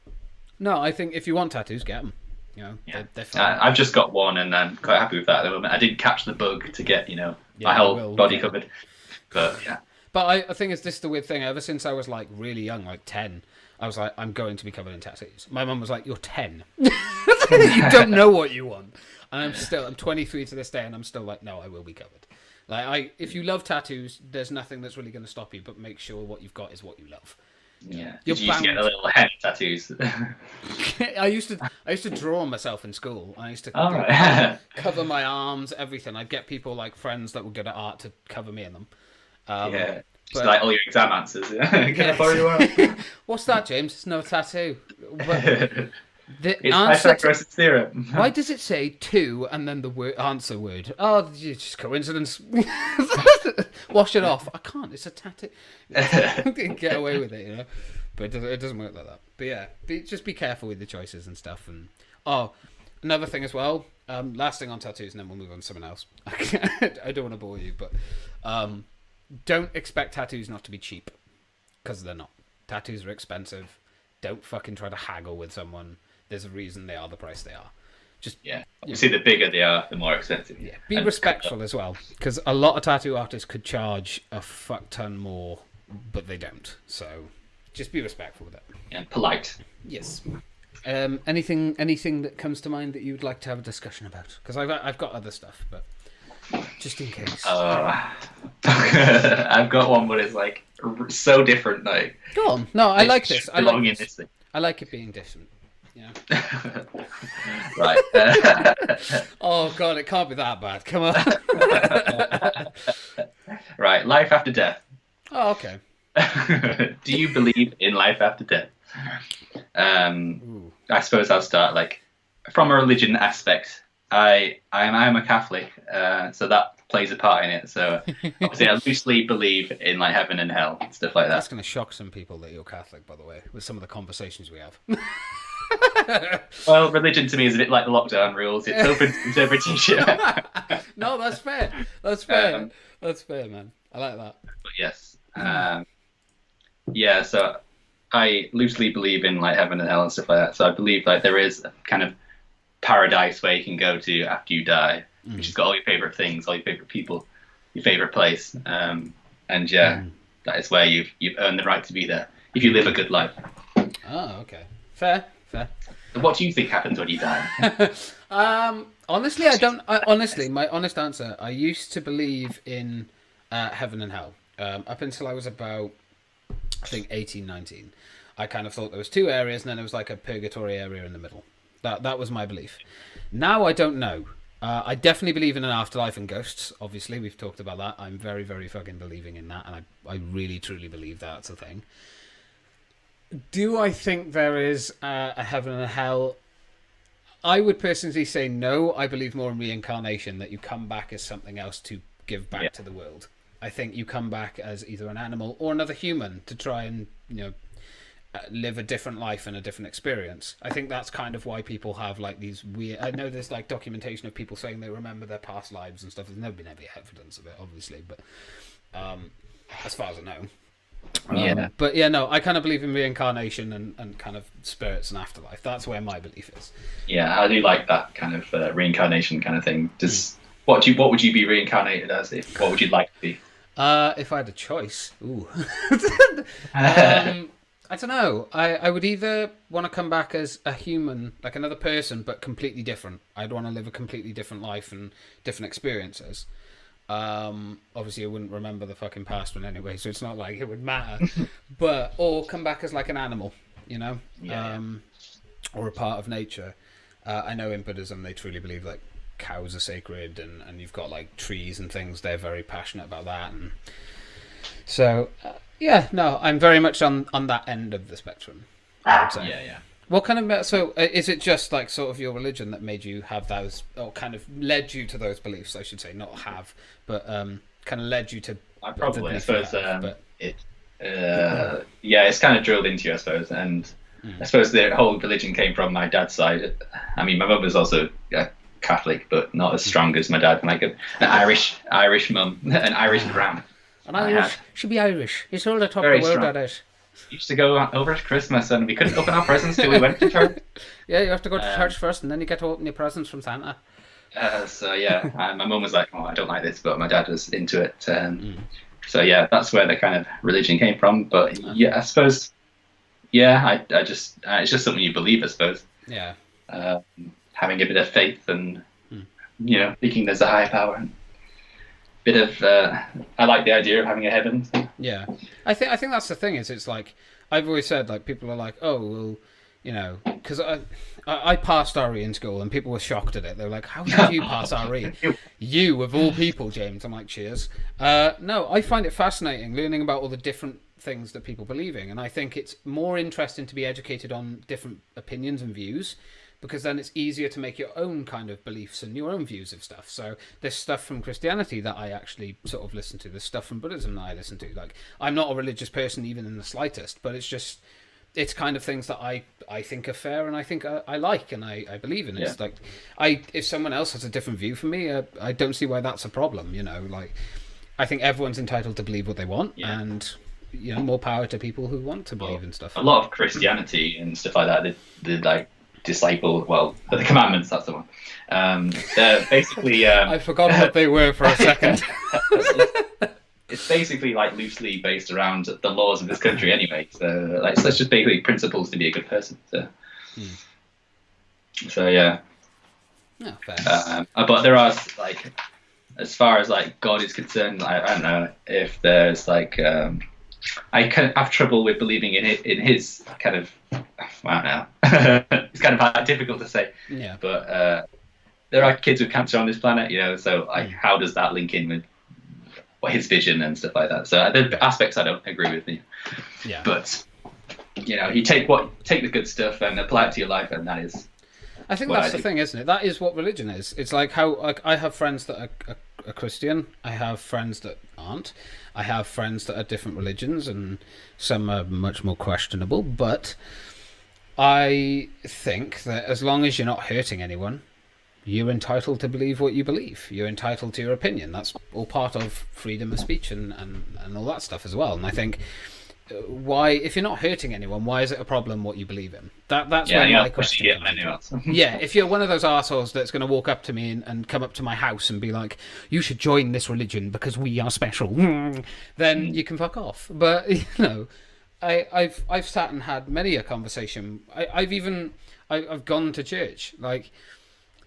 no, I think if you want tattoos, get them. You know, they're fine. I've just got one, and I'm quite happy with that at the moment. I didn't catch the bug to get, my whole body covered. But yeah. But I think this is the weird thing. Ever since I was like really young, like 10, I was like, I'm going to be covered in tattoos. My mum was like, "You're 10. You don't know what you want." And I'm 23 to this day, and I'm still like, "No, I will be covered." Like, if you love tattoos, there's nothing that's really going to stop you, but make sure what you've got is what you love. Yeah. Did you used to get the little head tattoos? I used to draw myself in school. I used to cover my arms, everything. I'd get people, like friends that were good at art, to cover me in them. Just like all your exam answers. Can I borrow you out? What's that, James? It's no tattoo. The It's answer Pythagoras' theorem. why does it say 2 and then the answer word? Oh, it's just coincidence. Wash it off. I can't. It's a tattoo. Get away with it, you know. But it doesn't work like that. But yeah, just be careful with the choices and stuff. And another thing as well. Last thing on tattoos, and then we'll move on to something else. I don't want to bore you, but don't expect tattoos not to be cheap, because they're not. Tattoos are expensive. Don't fucking try to haggle with someone. There's a reason they are the price they are. Just Obviously, the bigger they are, the more expensive. Yeah, be respectful as well, because a lot of tattoo artists could charge a fuck ton more, but they don't. So just be respectful with it. And polite. Yes. Anything that comes to mind that you would like to have a discussion about? Because I've got other stuff, but just in case. I've got one, but it's like so different. Like, go on. No, I like this. I like in this. this thing. I like it being different. Yeah. Right. Oh god, it can't be that bad. Come on. Right. Life after death. Oh, okay. Do you believe in life after death? I suppose I'll start like from a religion aspect. I'm a Catholic, so that plays a part in it. So obviously, I loosely believe in like heaven and hell and stuff like that. That's going to shock some people that you're Catholic, by the way, with some of the conversations we have. Well, religion to me is a bit like lockdown rules. It's open to interpretation. No, that's fair. That's fair. That's fair, man. I like that. But yes, yeah. So I loosely believe in like heaven and hell and stuff like that. So I believe like there is a kind of paradise where you can go to after you die, which has got all your favorite things, all your favorite people, your favorite place, and that is where you've earned the right to be there if you live a good life. Oh, okay. Fair. What do you think happens when you die? Honestly, I don't. Honestly, my honest answer, I used to believe in heaven and hell up until I was about, I think, 18, 19. I kind of thought there was two areas, and then there was like a purgatory area in the middle. That was my belief. Now I don't know. I definitely believe in an afterlife and ghosts. Obviously, we've talked about that. I'm very, very fucking believing in that, and I really, truly believe that's a thing. Do I think there is a heaven and a hell? I would personally say no. I believe more in reincarnation, that you come back as something else to give back to the world. I think you come back as either an animal or another human to try and, live a different life and a different experience. I think that's kind of why people have like these weird... I know there's like documentation of people saying they remember their past lives and stuff. There's never been any evidence of it, obviously, but as far as I know. But yeah, no, I kind of believe in reincarnation and kind of spirits and afterlife. That's where my belief is. Yeah, I do like that kind of reincarnation kind of thing. What would you be reincarnated as? What would you like to be? If I had a choice, I don't know. I would either want to come back as a human, like another person, but completely different. I'd want to live a completely different life and different experiences. Obviously I wouldn't remember the fucking past one anyway, so it's not like it would matter. Or come back as like an animal, or a part of nature. I know in Buddhism they truly believe like cows are sacred, and you've got like trees and things. They're very passionate about that, and so I'm very much on that end of the spectrum, I would say. Yeah. What kind of... So, is it just, like, sort of your religion that made you have those... Or kind of led you to those beliefs, I should say. Not have, but kind of led you to... I suppose... it's kind of drilled into you, I suppose. And I suppose the whole religion came from my dad's side. I mean, my mum was also Catholic, but not as strong as my dad. Like an Irish mum, an Irish gran. And Irish should be Irish. He's all the top Very of the world strong. at it. Used to go over at Christmas and we couldn't open our presents till we went to church. Yeah, you have to go to church first and then you get to open your presents from Santa. My mum was like, "Oh, I don't like this," but my dad was into it. So yeah, that's where the kind of religion came from. But yeah, I suppose, I just it's just something you believe, I suppose. Yeah. Having a bit of faith and thinking there's a higher power. And bit of I like the idea of having a heaven. Yeah, I think that's the thing. Is it's like I've always said, like people are like, oh well, because I passed RE in school and people were shocked at it. They were like, how did you pass RE? You of all people, James. I'm like, cheers. No, I find it fascinating learning about all the different things that people believe in. And I think it's more interesting to be educated on different opinions and views, because then it's easier to make your own kind of beliefs and your own views of stuff. So there's stuff from Christianity that I actually sort of listen to. There's stuff from Buddhism that I listen to. Like, I'm not a religious person even in the slightest, but it's kind of things that I think are fair and I think I like and I believe in. It's like, if someone else has a different view from me, I don't see why that's a problem, you know. Like, I think everyone's entitled to believe what they want, and, you know, more power to people who want to believe in stuff. A lot of Christianity and stuff like that, the like disciple, well, the commandments, that's the one. They're basically I forgot what they were for a second. It's basically like loosely based around the laws of this country anyway. So like, it's just basically principles to be a good person. So yeah. Yeah, fair. But there are, like, as far as like God is concerned, I don't know if there's like I kind of have trouble with believing in it, in his kind of, I don't know. It's kind of difficult to say. Yeah. But there are kids with cancer on this planet, you know. So like, how does that link in with his vision and stuff like that? So there are aspects I don't agree with. Yeah. But you know, you take the good stuff and apply it to your life, and that is. I think that's the thing, isn't it? That is what religion is. It's like how, like, I have friends that are Christian. I have friends that aren't. I have friends that are different religions, and some are much more questionable. But I think that as long as you're not hurting anyone, you're entitled to believe what you believe. You're entitled to your opinion. That's all part of freedom of speech and all that stuff as well. And I think, why, if you're not hurting anyone, why is it a problem what you believe in? That's where my question comes in. Yeah, if you're one of those assholes that's going to walk up to me and come up to my house and be like, you should join this religion because we are special, then you can fuck off. But, you know, I've sat and had many a conversation. I've gone to church, like,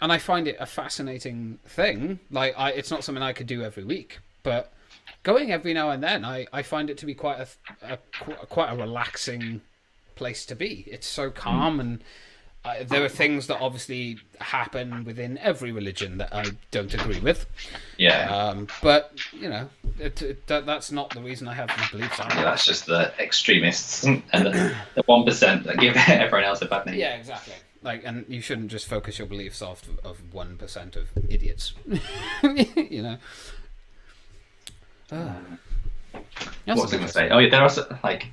and I find it a fascinating thing. Like, it's not something I could do every week, but going every now and then, I find it to be quite a relaxing place to be. It's so calm, and there are things that obviously happen within every religion that I don't agree with. Yeah. But you know, that's not the reason I have these beliefs. Yeah, that's just the extremists and the 1% that give everyone else a bad name. Yeah, exactly. Like, and you shouldn't just focus your beliefs off of 1% of idiots. You know. What was I going to say? Oh yeah, there are like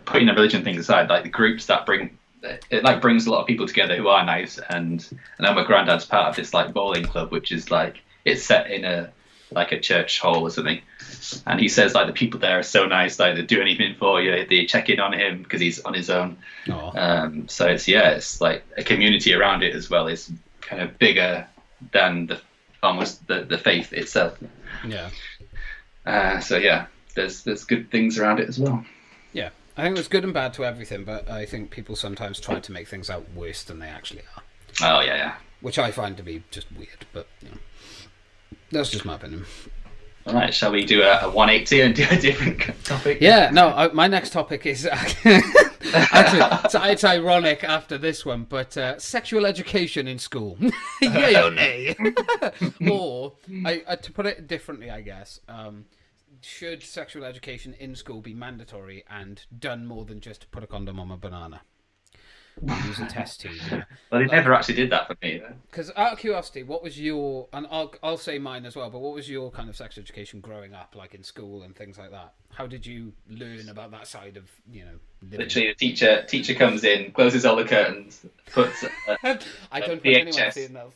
putting the religion thing aside, like the groups that brings a lot of people together who are nice, and I know my granddad's part of this like bowling club, which is like, it's set in a church hall or something, and he says like the people there are so nice, like they do anything for you, they check in on him because he's on his own. So it's like a community around it as well. It's kind of bigger than almost the faith itself. Yeah. So yeah, there's good things around it as well. Yeah, I think there's good and bad to everything, but I think people sometimes try to make things out worse than they actually are. Oh yeah. Which I find to be just weird, but you know, that's just my opinion. All right, shall we do a 180 and do a different topic? Yeah, no, my next topic is actually it's ironic after this one, but sexual education in school, yay or nay? Or to put it differently, I guess, should sexual education in school be mandatory and done more than just put a condom on a banana? Use a test tube. Yeah. Well, they never actually did that for me. Because out of curiosity, what was your, and I'll say mine as well, but what was your kind of sex education growing up, like in school and things like that? How did you learn about that side of, you know, living? Literally, the teacher comes in, closes all the curtains, puts I don't want anyone seeing that.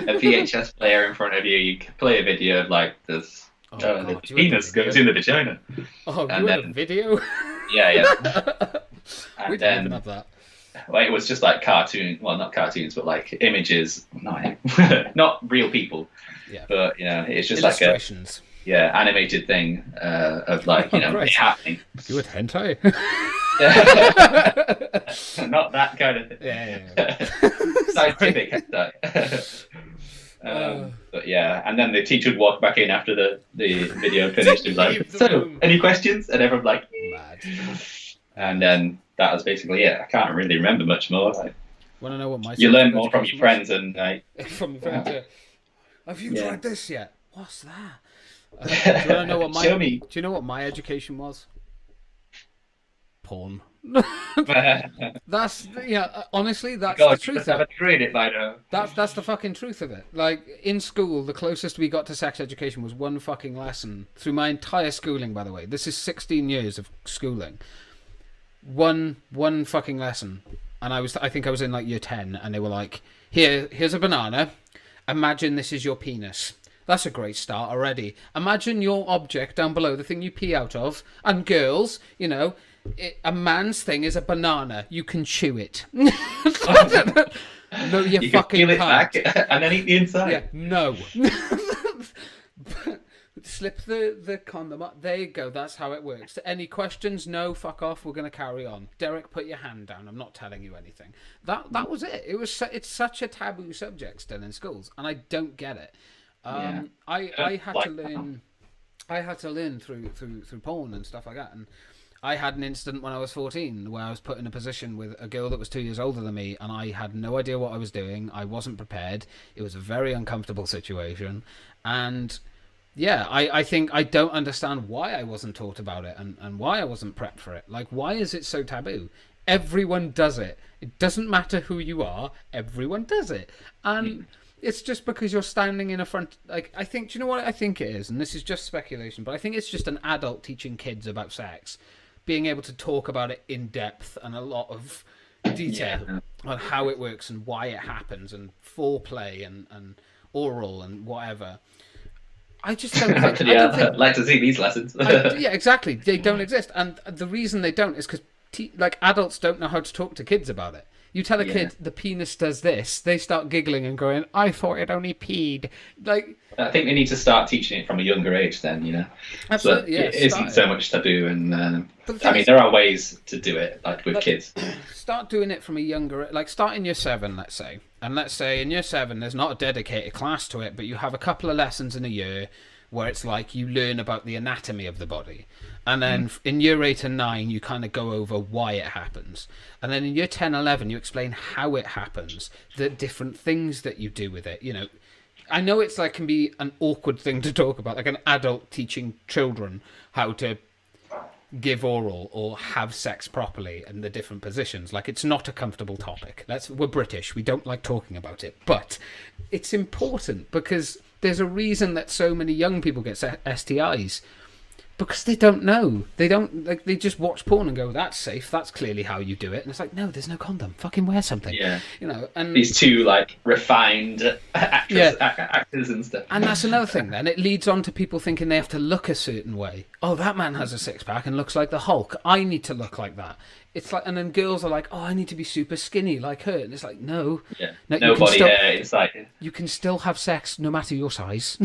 a VHS player in front of you. You can play a video of like this. The penis goes in the vagina. Oh, you had a video? Yeah. We didn't even have that. Well, it was just like not cartoons, but like images, not real people. Yeah. But you know, it's just illustrations. Like a animated thing of like, you know, it happening. You would hentai? Not that kind of thing. Yeah. Scientific hentai. But yeah, and then the teacher would walk back in after the video finished and was like, so, any questions? And everyone like, mad. And then that was basically it. I can't really remember much more. Like, want to know what my you learn more from your friends and like from your friends. Have you tried this yet? What's that? Do you want to know what Show me. Do you know what my education was? Porn. That's honestly, that's God, the you truth must of have it. a degree in it by now. That's the fucking truth of it. Like in school, the closest we got to sex education was one fucking lesson through my entire schooling. By the way, this is 16 years of schooling. One fucking lesson, and I think I was in like year 10, and they were like, here's a banana. Imagine this is your penis. That's a great start already. Imagine your object down below, the thing you pee out of. And girls, a man's thing is a banana. You can chew it. No, you fucking can peel it can't. back and then eat the inside. Yeah, no. Slip the condom up. There you go. That's how it works. Any questions? No. Fuck off. We're going to carry on. Derek, put your hand down. I'm not telling you anything. That was it. It's such a taboo subject still in schools, and I don't get it. I had to learn through porn and stuff like that, and I had an incident when I was 14 where I was put in a position with a girl that was 2 years older than me, and I had no idea what I was doing. I wasn't prepared. It was a very uncomfortable situation, and yeah, I think I don't understand why I wasn't taught about it and why I wasn't prepped for it. Like, why is it so taboo? Everyone does it. It doesn't matter who you are. Everyone does it. And it's just because you're standing in a front... Like, I think... Do you know what I think it is? And this is just speculation, but I think it's just an adult teaching kids about sex. Being able to talk about it in depth and a lot of detail on how it works and why it happens and foreplay and oral and whatever. I just don't think... I'd like to see these lessons. Yeah, exactly. They don't exist. And the reason they don't is because adults don't know how to talk to kids about it. You tell a kid the penis does this, they start giggling and going, I thought it only peed. Like, I think they need to start teaching it from a younger age then, Absolutely, so it isn't so much taboo. And I mean, is, there are ways to do it, like with kids. Start doing it from a younger... Like, start in year 7, let's say. And let's say in year 7, there's not a dedicated class to it, but you have a couple of lessons in a year where it's like you learn about the anatomy of the body. And then in year 8 and 9, you kind of go over why it happens. And then in year 10, 11, you explain how it happens, the different things that you do with it. I know it's like can be an awkward thing to talk about, like an adult teaching children how to give oral or have sex properly and the different positions. Like, it's not a comfortable topic. We're British. We don't like talking about it. But it's important because there's a reason that so many young people get STIs. Because they don't know. They don't, like, they just watch porn and go, that's safe, that's clearly how you do it. And it's like, no, there's no condom. Fucking wear something. Yeah. And these two, like, refined actors and stuff. And that's another thing then. It leads on to people thinking they have to look a certain way. Oh, that man has a six-pack and looks like the Hulk. I need to look like that. It's like, and then girls are like, oh, I need to be super skinny like her. And it's like, no. Yeah. No, no body hair inside. You can still have sex no matter your size.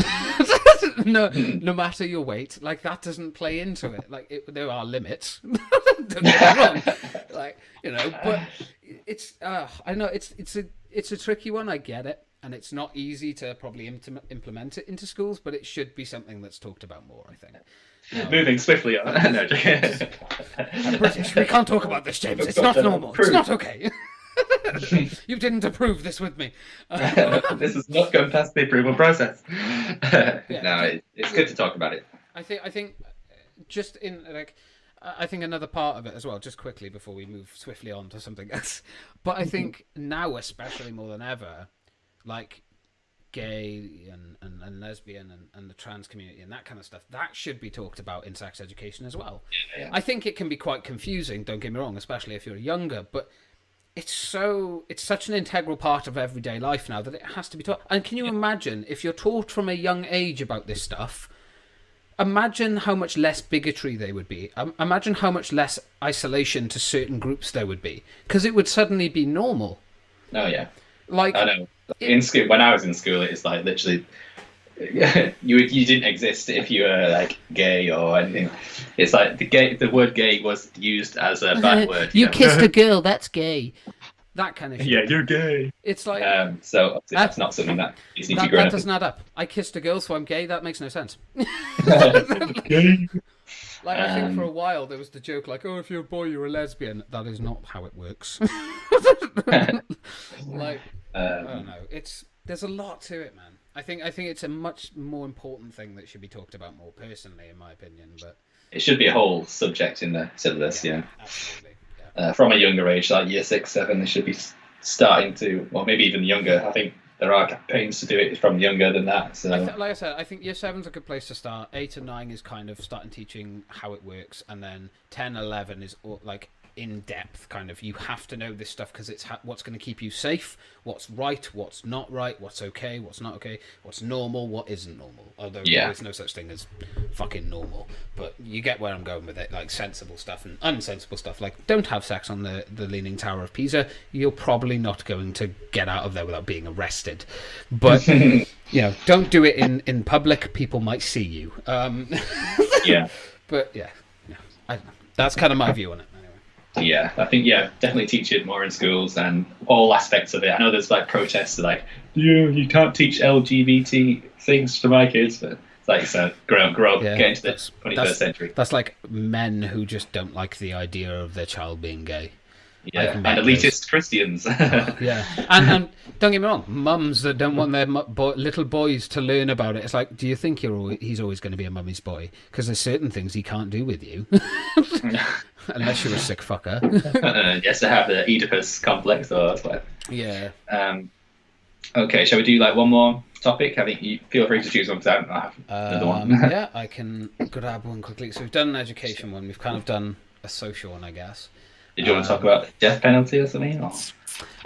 no matter your weight. Like, that doesn't play into it. Like, there are limits. Don't get me wrong. Like, but it's, I know it's a tricky one. I get it. And it's not easy to probably implement it into schools, but it should be something that's talked about more, I think. Moving swiftly on. No, I'm British. We can't talk about this, James. It's not normal. It's not okay. You didn't approve this with me. This has not gone past the approval process. No, it's good to talk about it. I think just in like, I think another part of it as well, just quickly before we move swiftly on to something else. But I think now, especially more than ever, like gay and lesbian and the trans community and that kind of stuff, that should be talked about in sex education as well. Yeah. I think it can be quite confusing, don't get me wrong, especially if you're younger, but it's such an integral part of everyday life now that it has to be taught. And can you imagine if you're taught from a young age about this stuff, imagine how much less bigotry there would be. Imagine how much less isolation to certain groups there would be, because it would suddenly be normal. Oh yeah. Like, I know. In school, when I was in school, it's like literally, you didn't exist if you were like gay or anything. It's like the word gay was used as a bad word. You kissed a girl, that's gay. That kind of shit. Yeah, you're gay. It's like so that's not something that you need to grow up. That doesn't add up. I kissed a girl, so I'm gay. That makes no sense. Gay. Like, I think for a while there was the joke like, oh, if you're a boy, you're a lesbian. That is not how it works. Like, I don't know. There's a lot to it, man. I think it's a much more important thing that should be talked about more personally, in my opinion. But it should be a whole subject in the syllabus. Yeah, absolutely. From a younger age, like year 6, 7, they should be starting to, well, maybe even younger. I think there are campaigns to do it from younger than that. So, like I said, I think year 7's a good place to start. 8 and 9 is kind of starting teaching how it works, and then 10, 11 is like in depth kind of. You have to know this stuff because it's what's going to keep you safe, what's right, what's not right, what's okay, what's not okay, what's normal, what isn't normal. Although there is no such thing as fucking normal, but you get where I'm going with it. Like sensible stuff and unsensible stuff. Like don't have sex on the Leaning Tower of Pisa. You're probably not going to get out of there without being arrested. But don't do it in public. People might see you. yeah. But yeah, I don't know. That's kind of my view on it. Yeah, I think definitely teach it more in schools and all aspects of it. I know there's like protests like you can't teach LGBT things to my kids, but it's like so grow up, get into the 21st century. That's like men who just don't like the idea of their child being gay. Yeah, and elitist Christians. Yeah, and don't get me wrong, mums that don't want their little boys to learn about it. It's like, do you think he's always going to be a mummy's boy? Because there's certain things he can't do with you. Unless you're a sick fucker. Yes, to have the Oedipus complex or whatever. Yeah. Okay, shall we do like one more topic? I think you feel free to choose one because I don't have another one. Yeah, I can grab one quickly. So we've done an education one. We've kind of done a social one, I guess. Did you want to talk about the death penalty or something? Or?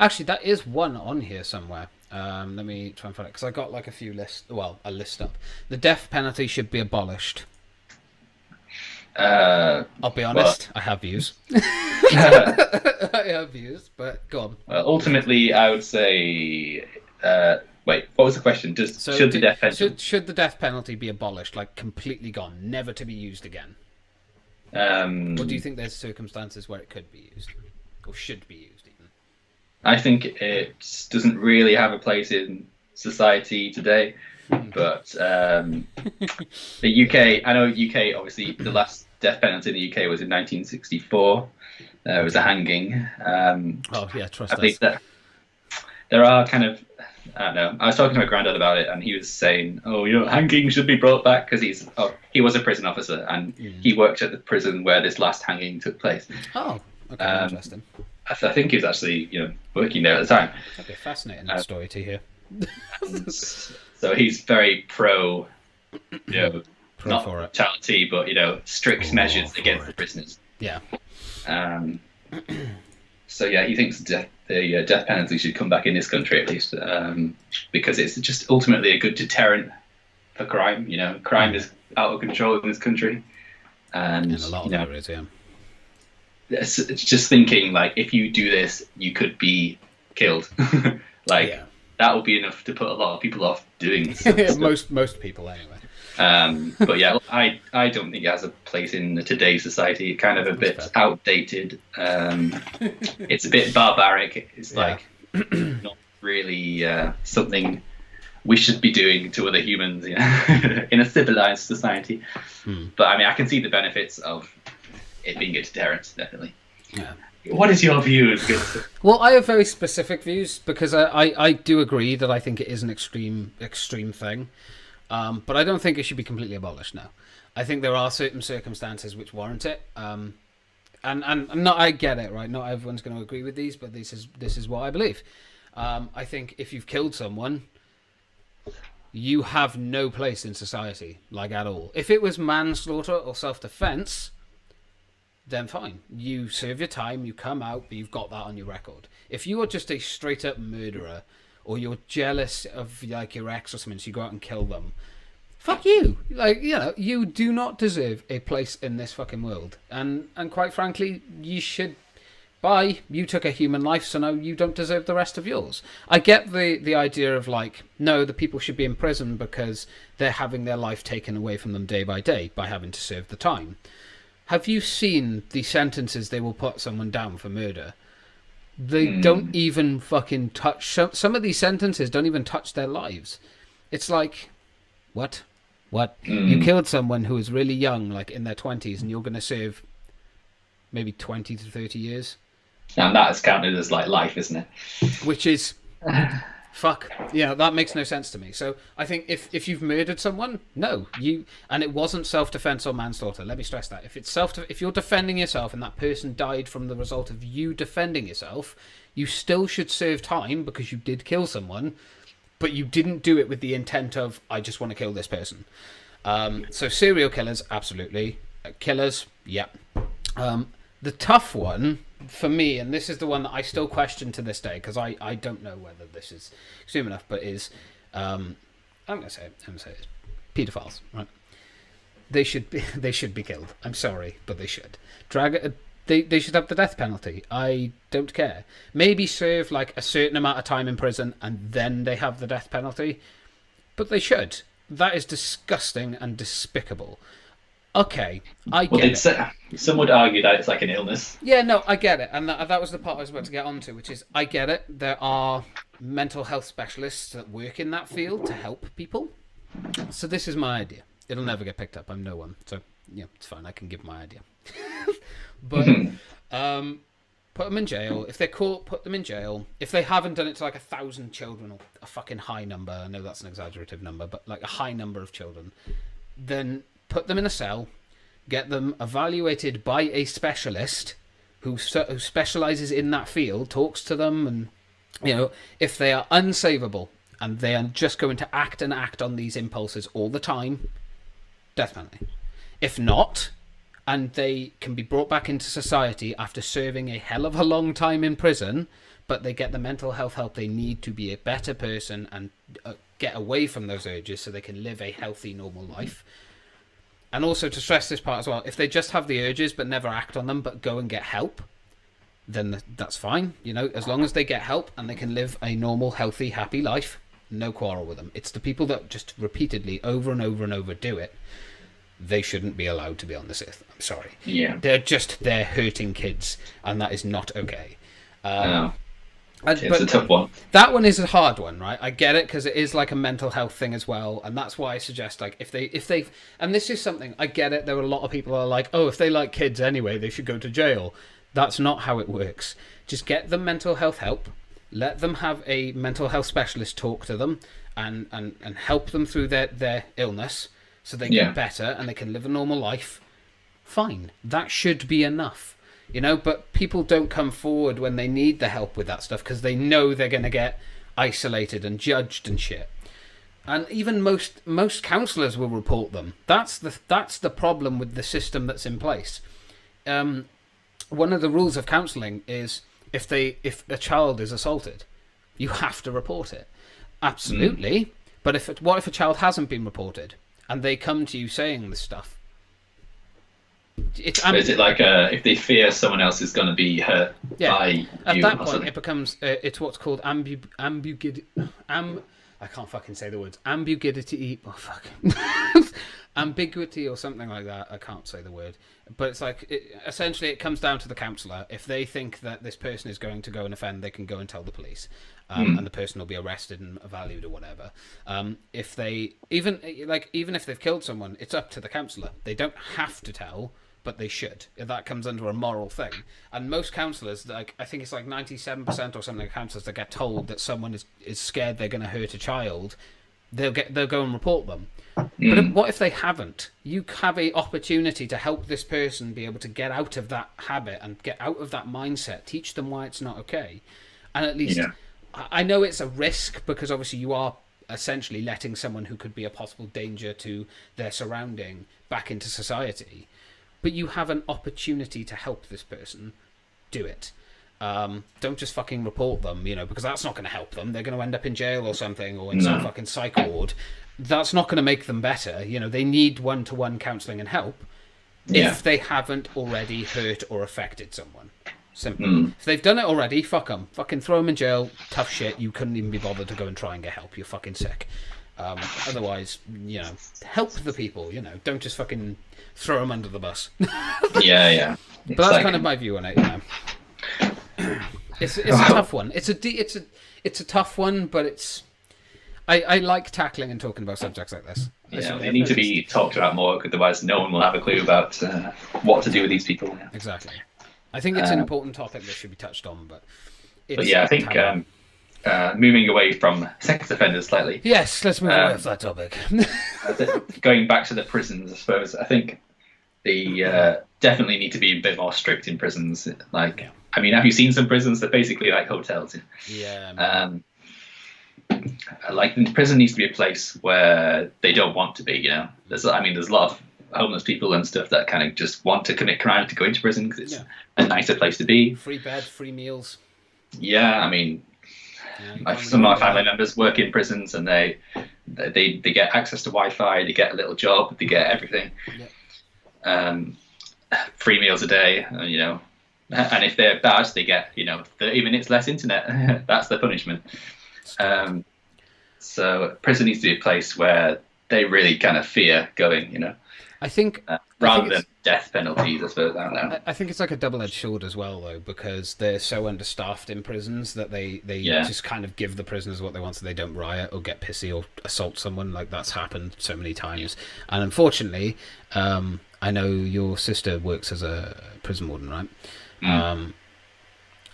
Actually, that is one on here somewhere. Let me try and find it because I got like a list up. The death penalty should be abolished. I'll be honest, I have views. I have views, but go on. Well, ultimately, I would say. Wait, what was the question? Should the death penalty? Should the death penalty be abolished, like completely gone, never to be used again? Or do you think there's circumstances where it could be used, or should be used even? I think it doesn't really have a place in society today. But the UK, I know UK, obviously the last death penalty in the UK was in 1964. It was a hanging. Trust I think that there are kind of, I don't know, I was talking to my granddad about it and he was saying, hanging should be brought back because he was a prison officer and he worked at the prison where this last hanging took place. Oh, okay, interesting. I think he was actually, working there at the time. That'd be a fascinating story to hear. So he's very pro not brutality, but strict measures against the prisoners. Yeah. So yeah, he thinks the death penalty should come back in this country at least, because it's just ultimately a good deterrent for crime. Crime is out of control in this country, and in a lot of areas, yeah. It's just thinking like if you do this, you could be killed. That would be enough to put a lot of people off doing stuff. most people anyway. But yeah, I don't think it has a place in today's society. Kind of a bit outdated. It's a bit barbaric. It's like not really something we should be doing to other humans, in a civilized society. But I mean, I can see the benefits of it being a deterrent, definitely. Yeah. What is your view? Well, I have very specific views because I do agree that I think it is an extreme thing, but I don't think it should be completely abolished now. I think there are certain circumstances which warrant it, and not, I get it, right? Not everyone's going to agree with these, but this is what I believe. I think if you've killed someone, you have no place in society, like at all. If it was manslaughter or self-defense, then fine. You serve your time, you come out, but you've got that on your record. If you are just a straight up murderer, or you're jealous of like your ex or something, so you go out and kill them, fuck you. Like, you do not deserve a place in this fucking world. And quite frankly, you should. You took a human life, so now you don't deserve the rest of yours. I get the idea of like, no, the people should be in prison because they're having their life taken away from them day by day by having to serve the time. Have you seen the sentences they will put someone down for murder? They don't even fucking touch... Some of these sentences don't even touch their lives. It's like, what? You killed someone who was really young, like in their 20s, and you're going to serve maybe 20 to 30 years? And that is counted as like life, isn't it? Which is Fuck. Yeah, that makes no sense to me. So I think if you've murdered someone, no, and it wasn't self-defense or manslaughter. Let me stress that. If you're defending yourself and that person died from the result of you defending yourself, you still should serve time because you did kill someone, but you didn't do it with the intent of, I just want to kill this person. So serial killers, absolutely. Killers, yeah. The tough one for me, and this is the one that I still question to this day, because I don't know whether this is extreme enough, but is I'm gonna say it. Pedophiles, right? They should be killed. I'm sorry, but they should. They should have the death penalty. I don't care. Maybe serve like a certain amount of time in prison and then they have the death penalty, but they should. That is disgusting and despicable. Okay, I get it. Some would argue that it's like an illness. Yeah, no, I get it. And that was the part I was about to get onto, which is, I get it. There are mental health specialists that work in that field to help people. So this is my idea. It'll never get picked up. I'm no one. So, yeah, it's fine. I can give my idea. But put them in jail. If they're caught, put them in jail. If they haven't done it to like 1,000 children, or a fucking high number, I know that's an exaggerative number, but like a high number of children, then put them in a cell, get them evaluated by a specialist who specializes in that field, talks to them, and, you know, if they are unsavable and they are just going to act on these impulses all the time, death penalty. If not, and they can be brought back into society after serving a hell of a long time in prison, but they get the mental health help they need to be a better person and get away from those urges so they can live a healthy, normal life. And also to stress this part as well, if they just have the urges but never act on them but go and get help, then that's fine. You know, as long as they get help and they can live a normal, healthy, happy life, no quarrel with them. It's the people that just repeatedly, over and over and over do it. They shouldn't be allowed to be on this earth. I'm sorry. Yeah. They're hurting kids, and that is not okay. No. It's a tough one. That one is a hard one, right? I get it, because it is like a mental health thing as well, and that's why I suggest, like, if they, and this is something, I get it, there are a lot of people who are like, oh, if they like kids anyway, they should go to jail. That's not how it works. Just get them mental health help, let them have a mental health specialist talk to them, and help them through their illness, so they get better, and they can live a normal life. Fine. That should be enough. You know, but people don't come forward when they need the help with that stuff because they know they're going to get isolated and judged and shit. And even most counsellors will report them. That's the problem with the system that's in place. One of the rules of counselling is if a child is assaulted, you have to report it. Absolutely. But what if a child hasn't been reported and they come to you saying this stuff? Is it like if they fear someone else is going to be hurt by you? At that point, it becomes it's what's called ambiguity. I can't fucking say the words. Ambiguity. Oh fuck. Ambiguity or something like that. I can't say the word. But it's like essentially it comes down to the counsellor. If they think that this person is going to go and offend, they can go and tell the police, and the person will be arrested and valued or whatever. If they even if they've killed someone, it's up to the counsellor. They don't have to tell, but they should. That comes under a moral thing. And most counsellors, like I think it's like 97% or something of counsellors that get told that someone is scared they're going to hurt a child, they'll go and report them. But what if they haven't? You have a opportunity to help this person be able to get out of that habit and get out of that mindset. Teach them why it's not okay. And at least, I know it's a risk because obviously you are essentially letting someone who could be a possible danger to their surrounding back into society. But you have an opportunity to help this person. Do it. Don't just fucking report them, you know, because that's not going to help them. They're going to end up in jail or something, or in some fucking psych ward. That's not going to make them better. You know, they need one-to-one counselling and help if they haven't already hurt or affected someone. Simple. If they've done it already, fuck them. Fucking throw them in jail. Tough shit. You couldn't even be bothered to go and try and get help. You're fucking sick. Otherwise, you know, help the people, you know. Don't just fucking throw them under the bus. Yeah. But that's kind of my view on it, you know. It's a tough one. It's a tough one, but it's... I like tackling and talking about subjects like this. Yeah, they need to be talked about more, otherwise no one will have a clue about what to do with these people. Yeah. Exactly. I think it's an important topic that should be touched on, but I think moving away from sex offenders slightly. Yes, let's move away from that topic. Going back to the prisons, I suppose. I think they definitely need to be a bit more strict in prisons. Like, I mean, have you seen some prisons that basically like hotels? Yeah. Like, the prison needs to be a place where they don't want to be. You know, there's a lot of homeless people and stuff that kind of just want to commit crime to go into prison because it's a nicer place to be. Free bed, free meals. Yeah, I mean, some of my family members work in prisons, and they get access to Wi-Fi, they get a little job, they get everything. Free meals a day, you know, and if they're bad, they get 30 minutes less internet. That's the punishment. So prison needs to be a place where they really kind of fear going, you know. I think rather than death penalties, I suppose. I don't know. I think it's like a double-edged sword as well, though, because they're so understaffed in prisons that they just kind of give the prisoners what they want, so they don't riot or get pissy or assault someone. Like, that's happened so many times. And unfortunately, I know your sister works as a prison warden, right?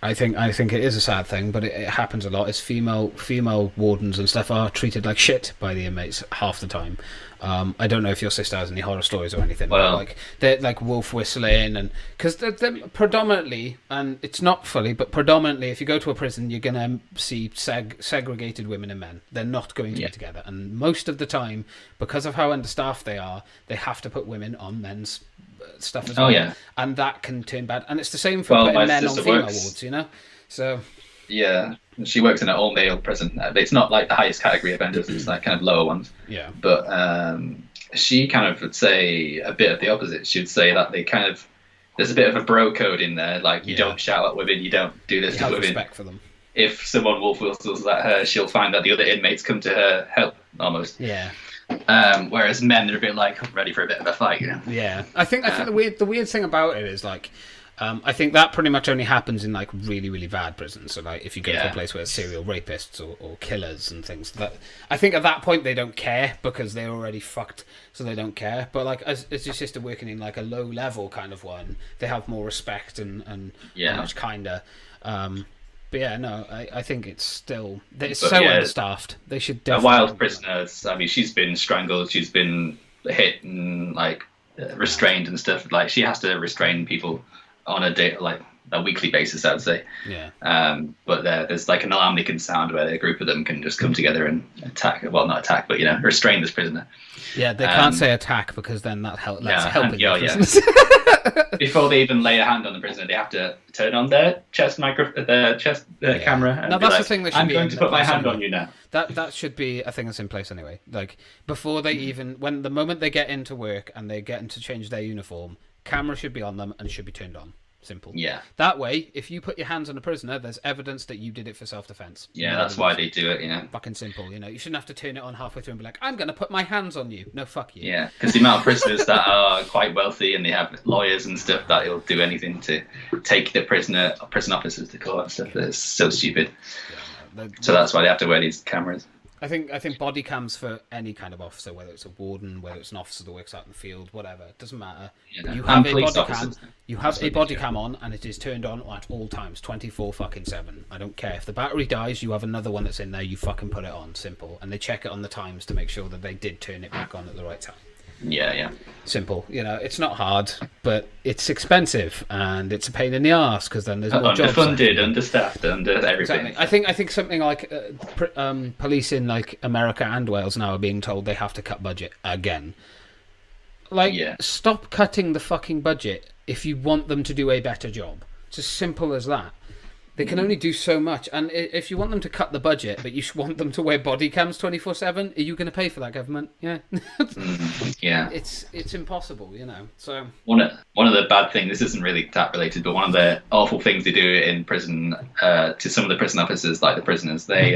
I think it is a sad thing, but it happens a lot. It's female wardens and stuff are treated like shit by the inmates half the time. I don't know if your sister has any horror stories or anything. Well, but like they're like wolf whistling, and because they're predominantly, and it's not fully, but predominantly, if you go to a prison, you're gonna see segregated women and men. They're not going to be together, and most of the time, because of how understaffed they are, they have to put women on men's stuff as well. Yeah, and that can turn bad. And it's the same for putting men on female wards, you know. So yeah, she works in an all-male prison. It's not like the highest category offenders; it's like kind of lower ones. Yeah. But she kind of would say a bit of the opposite. She would say that there's a bit of a bro code in there. Like, you don't shout at women, you don't do this to women. Respect for them. If someone wolf whistles at her, she'll find that the other inmates come to her help almost. Yeah. Whereas men are a bit like ready for a bit of a fight, you know. Yeah, I think the weird thing about it is like, I think that pretty much only happens in like really, really bad prisons. So like, if you go to a place where it's serial rapists or killers and things, that I think at that point they don't care because they're already fucked, so they don't care. But like, as your sister working in like a low level kind of one, they have more respect and much kinder. But yeah, no, I think it's still understaffed. They should definitely. A wild prisoners. I mean, she's been strangled. She's been hit and like restrained and stuff. Like, she has to restrain people on a weekly basis, I would say. Yeah. But there's like an alarm they can sound where a group of them can just come together and attack. Well, not attack, but restrain this prisoner. Yeah, they can't say attack because then that's helping. Before they even lay a hand on the prisoner, they have to turn on their chest camera. And no, that's the thing. I'm going to put my hand on you now. That should be a thing that's in place anyway. Like, before they even, the moment they get into work and they get into change their uniform, camera should be on them and should be turned on. Simple. Yeah. That way, if you put your hands on a prisoner, there's evidence that you did it for self-defense. Yeah, that's why they do it. Fucking simple. You shouldn't have to turn it on halfway through and be like, "I'm gonna put my hands on you." No, fuck you. Yeah, because the amount of prisoners that are quite wealthy and they have lawyers and stuff that will do anything to take the prison officers to court and stuff. That's so stupid. Yeah, so that's why they have to wear these cameras. I think body cams for any kind of officer, whether it's a warden, whether it's an officer that works out in the field, whatever, it doesn't matter. Yeah. You have a body cam. You have a body cam on, and it is turned on at all times, 24/7. I don't care if the battery dies. You have another one that's in there. You fucking put it on. Simple. And they check it on the times to make sure that they did turn it back on at the right time. Yeah. Simple. It's not hard, but it's expensive and it's a pain in the arse because then there's more jobs. Underfunded, understaffed, under everything. Exactly. I think something like police in like America and Wales now are being told they have to cut budget again. Stop cutting the fucking budget if you want them to do a better job. It's as simple as that. They can only do so much, and if you want them to cut the budget, but you want them to wear body cams 24/7, are you going to pay for that, government? Yeah. Yeah. It's impossible, So one of the bad things. This isn't really that related, but one of the awful things they do in prison to some of the prison officers, like the prisoners, they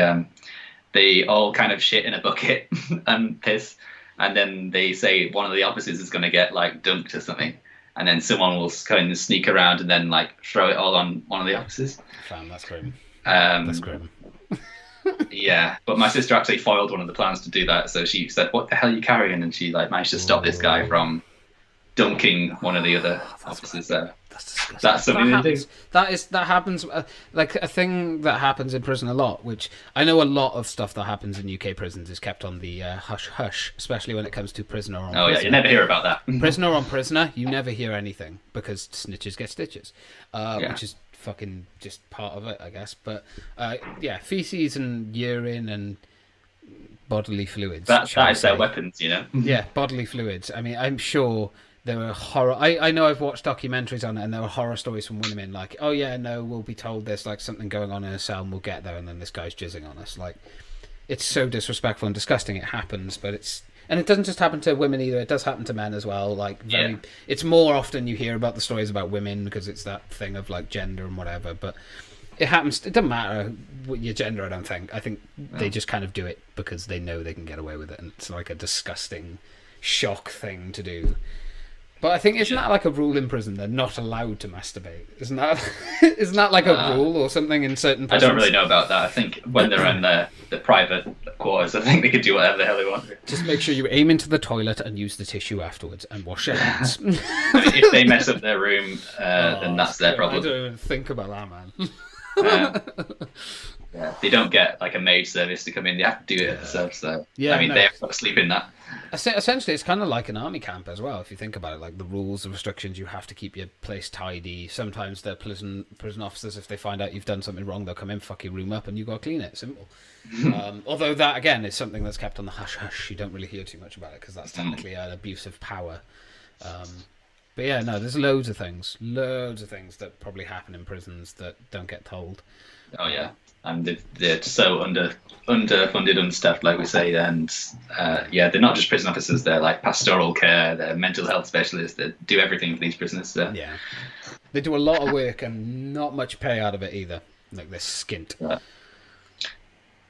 all kind of shit in a bucket and piss, and then they say one of the officers is going to get like dunked or something. And then someone will kind of sneak around and then like throw it all on one of the officers. Damn, that's grim. That's grim. Yeah, but my sister actually foiled one of the plans to do that. So she said, "What the hell are you carrying?" And she like managed to stop this guy from dunking one of the other officers there. That's disgusting. That's something that they do. happens. That happens. Like a thing that happens in prison a lot, which I know a lot of stuff that happens in UK prisons is kept on the hush hush, especially when it comes to prisoner on Oh prisoner. yeah, you never hear about that. Prisoner on prisoner, you never hear anything because snitches get stitches, which is fucking just part of it, I guess. But yeah, feces and urine and bodily fluids. That shall we is their say. weapons, you know. Yeah, bodily fluids. I mean, I'm sure there were horror. I know I've watched documentaries on it, and there were horror stories from women like, oh yeah, no, we'll be told there's like something going on in a cell, and we'll get there, and then this guy's jizzing on us. Like, it's so disrespectful and disgusting. It happens, but and it doesn't just happen to women either. It does happen to men as well. Like, it's more often you hear about the stories about women because it's that thing of like gender and whatever. But it happens. It doesn't matter what your gender. I don't think. I think they just kind of do it because they know they can get away with it, and it's like a disgusting shock thing to do. But I think isn't that like a rule in prison? They're not allowed to masturbate. Isn't that like a rule or something in certain prisons? I don't really know about that. I think when they're in the private quarters, I think they can do whatever the hell they want. Just make sure you aim into the toilet and use the tissue afterwards and wash your hands. If they mess up their room, then that's their problem. I don't even think about that, man. Yeah, they don't get like a maid service to come in. They have to do it themselves. So Yeah, I mean, no. they have to sleep in that. Essentially, it's kind of like an army camp as well, if you think about it. Like the rules, the restrictions, you have to keep your place tidy. Sometimes the prison officers, if they find out you've done something wrong, they'll come in, fuck your room up, and you got to clean it. Simple. Although that, again, is something that's kept on the hush-hush. You don't really hear too much about it because that's technically an abuse of power. But yeah, no, there's loads of things that probably happen in prisons that don't get told. Oh yeah, and they're so underfunded, understaffed, like we say, and they're not just prison officers. They're like pastoral care, they're mental health specialists. They do everything for these prisoners. So. Yeah, they do a lot of work and not much pay out of it either. Like they're skint.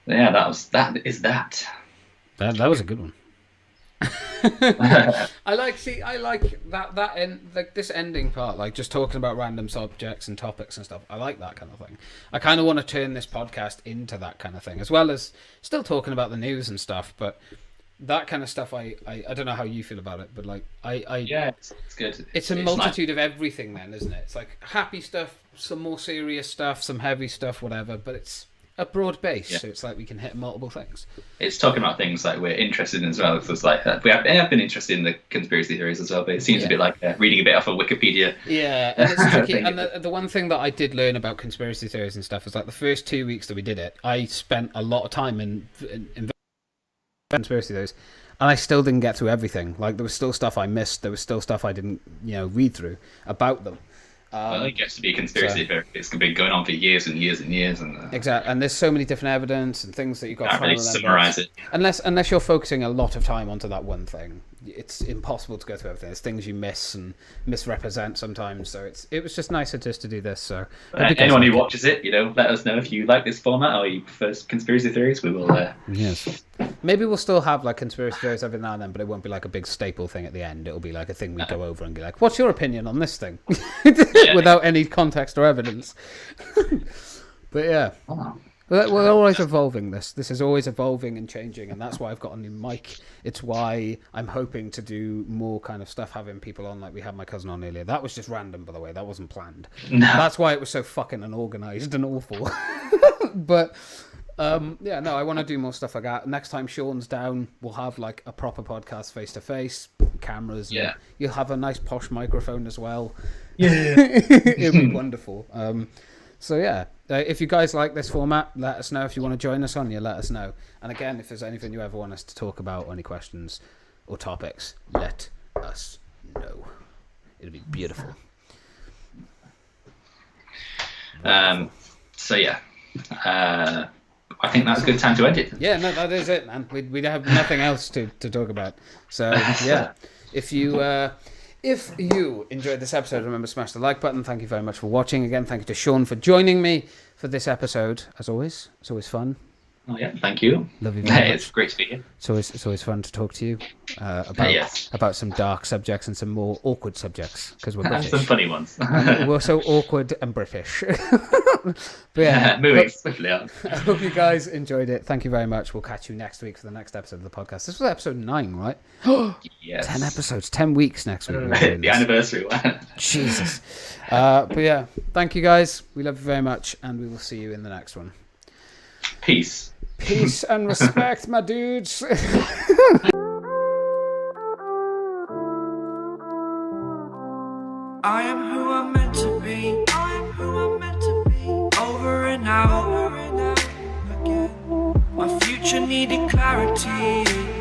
Yeah, that is that. That was a good one. I like that end, like this ending part, like just talking about random subjects and topics and stuff. I like that kind of thing. I kind of want to turn this podcast into that kind of thing, as well as still talking about the news and stuff. But that kind of stuff, I don't know how you feel about it, but like yeah, it's good. It's a multitude of everything, then, isn't it? It's like happy stuff, some more serious stuff, some heavy stuff, whatever. But it's a broad base, so it's like we can hit multiple things. It's talking about things like we're interested in as well. So it's like I have been interested in the conspiracy theories as well, but it seems a bit like reading a bit off of Wikipedia. Yeah, and it's tricky. And the one thing that I did learn about conspiracy theories and stuff is like the first 2 weeks that we did it, I spent a lot of time in conspiracy theories, and I still didn't get through everything. Like there was still stuff I missed. There was still stuff I didn't, read through about them. Well, it gets to be a conspiracy theory. It's been going on for years and years and years, and exactly. And there's so many different evidence and things that you've got to really summarize it. Unless you're focusing a lot of time onto that one thing, it's impossible to go through everything. There's things you miss and misrepresent sometimes. So it was just nicer just to do this. So anyone who watches it, let us know if you like this format or you prefer conspiracy theories. We will. Yes. Maybe we'll still have like conspiracy theories every now and then, but it won't be like a big staple thing at the end. It'll be like a thing we go over and be like, "What's your opinion on this thing?" Without any context or evidence. But yeah. Oh. We're always evolving this. This is always evolving and changing, and that's why I've got a new mic. It's why I'm hoping to do more kind of stuff, having people on like we had my cousin on earlier. That was just random, by the way. That wasn't planned. No. That's why it was so fucking unorganized and awful. But I want to do more stuff like that. Next time Sean's down, we'll have like a proper podcast face to face, cameras. Yeah. You'll have a nice posh microphone as well. Yeah. It'll be wonderful. So yeah, if you guys like this format, let us know. If you want to join us on, let us know. And again, if there's anything you ever want us to talk about or any questions or topics, let us know. It'll be beautiful. So yeah, I think that's a good time to end it. Yeah, no, that is it, man. We have nothing else to talk about. So yeah, if you enjoyed this episode, remember to smash the like button. Thank you very much for watching. Again, thank you to Sean for joining me for this episode. As always, it's always fun. Oh yeah, thank you. Love you very It's much. great to be here. It's always fun to talk to you about Yes. about some dark subjects and some more awkward subjects because we're British. Some funny ones. And we're so awkward and British. But yeah, Moving swiftly on. I hope you guys enjoyed it. Thank you very much. We'll catch you next week for the next episode of the podcast. This was episode 9, right? Yes. 10 episodes, 10 weeks next week. The anniversary one. Jesus. But yeah, thank you guys. We love you very much, and we will see you in the next one. Peace. Peace and respect, my dudes. I am who I'm meant to be. I am who I'm meant to be. Over and out again. My future needed clarity.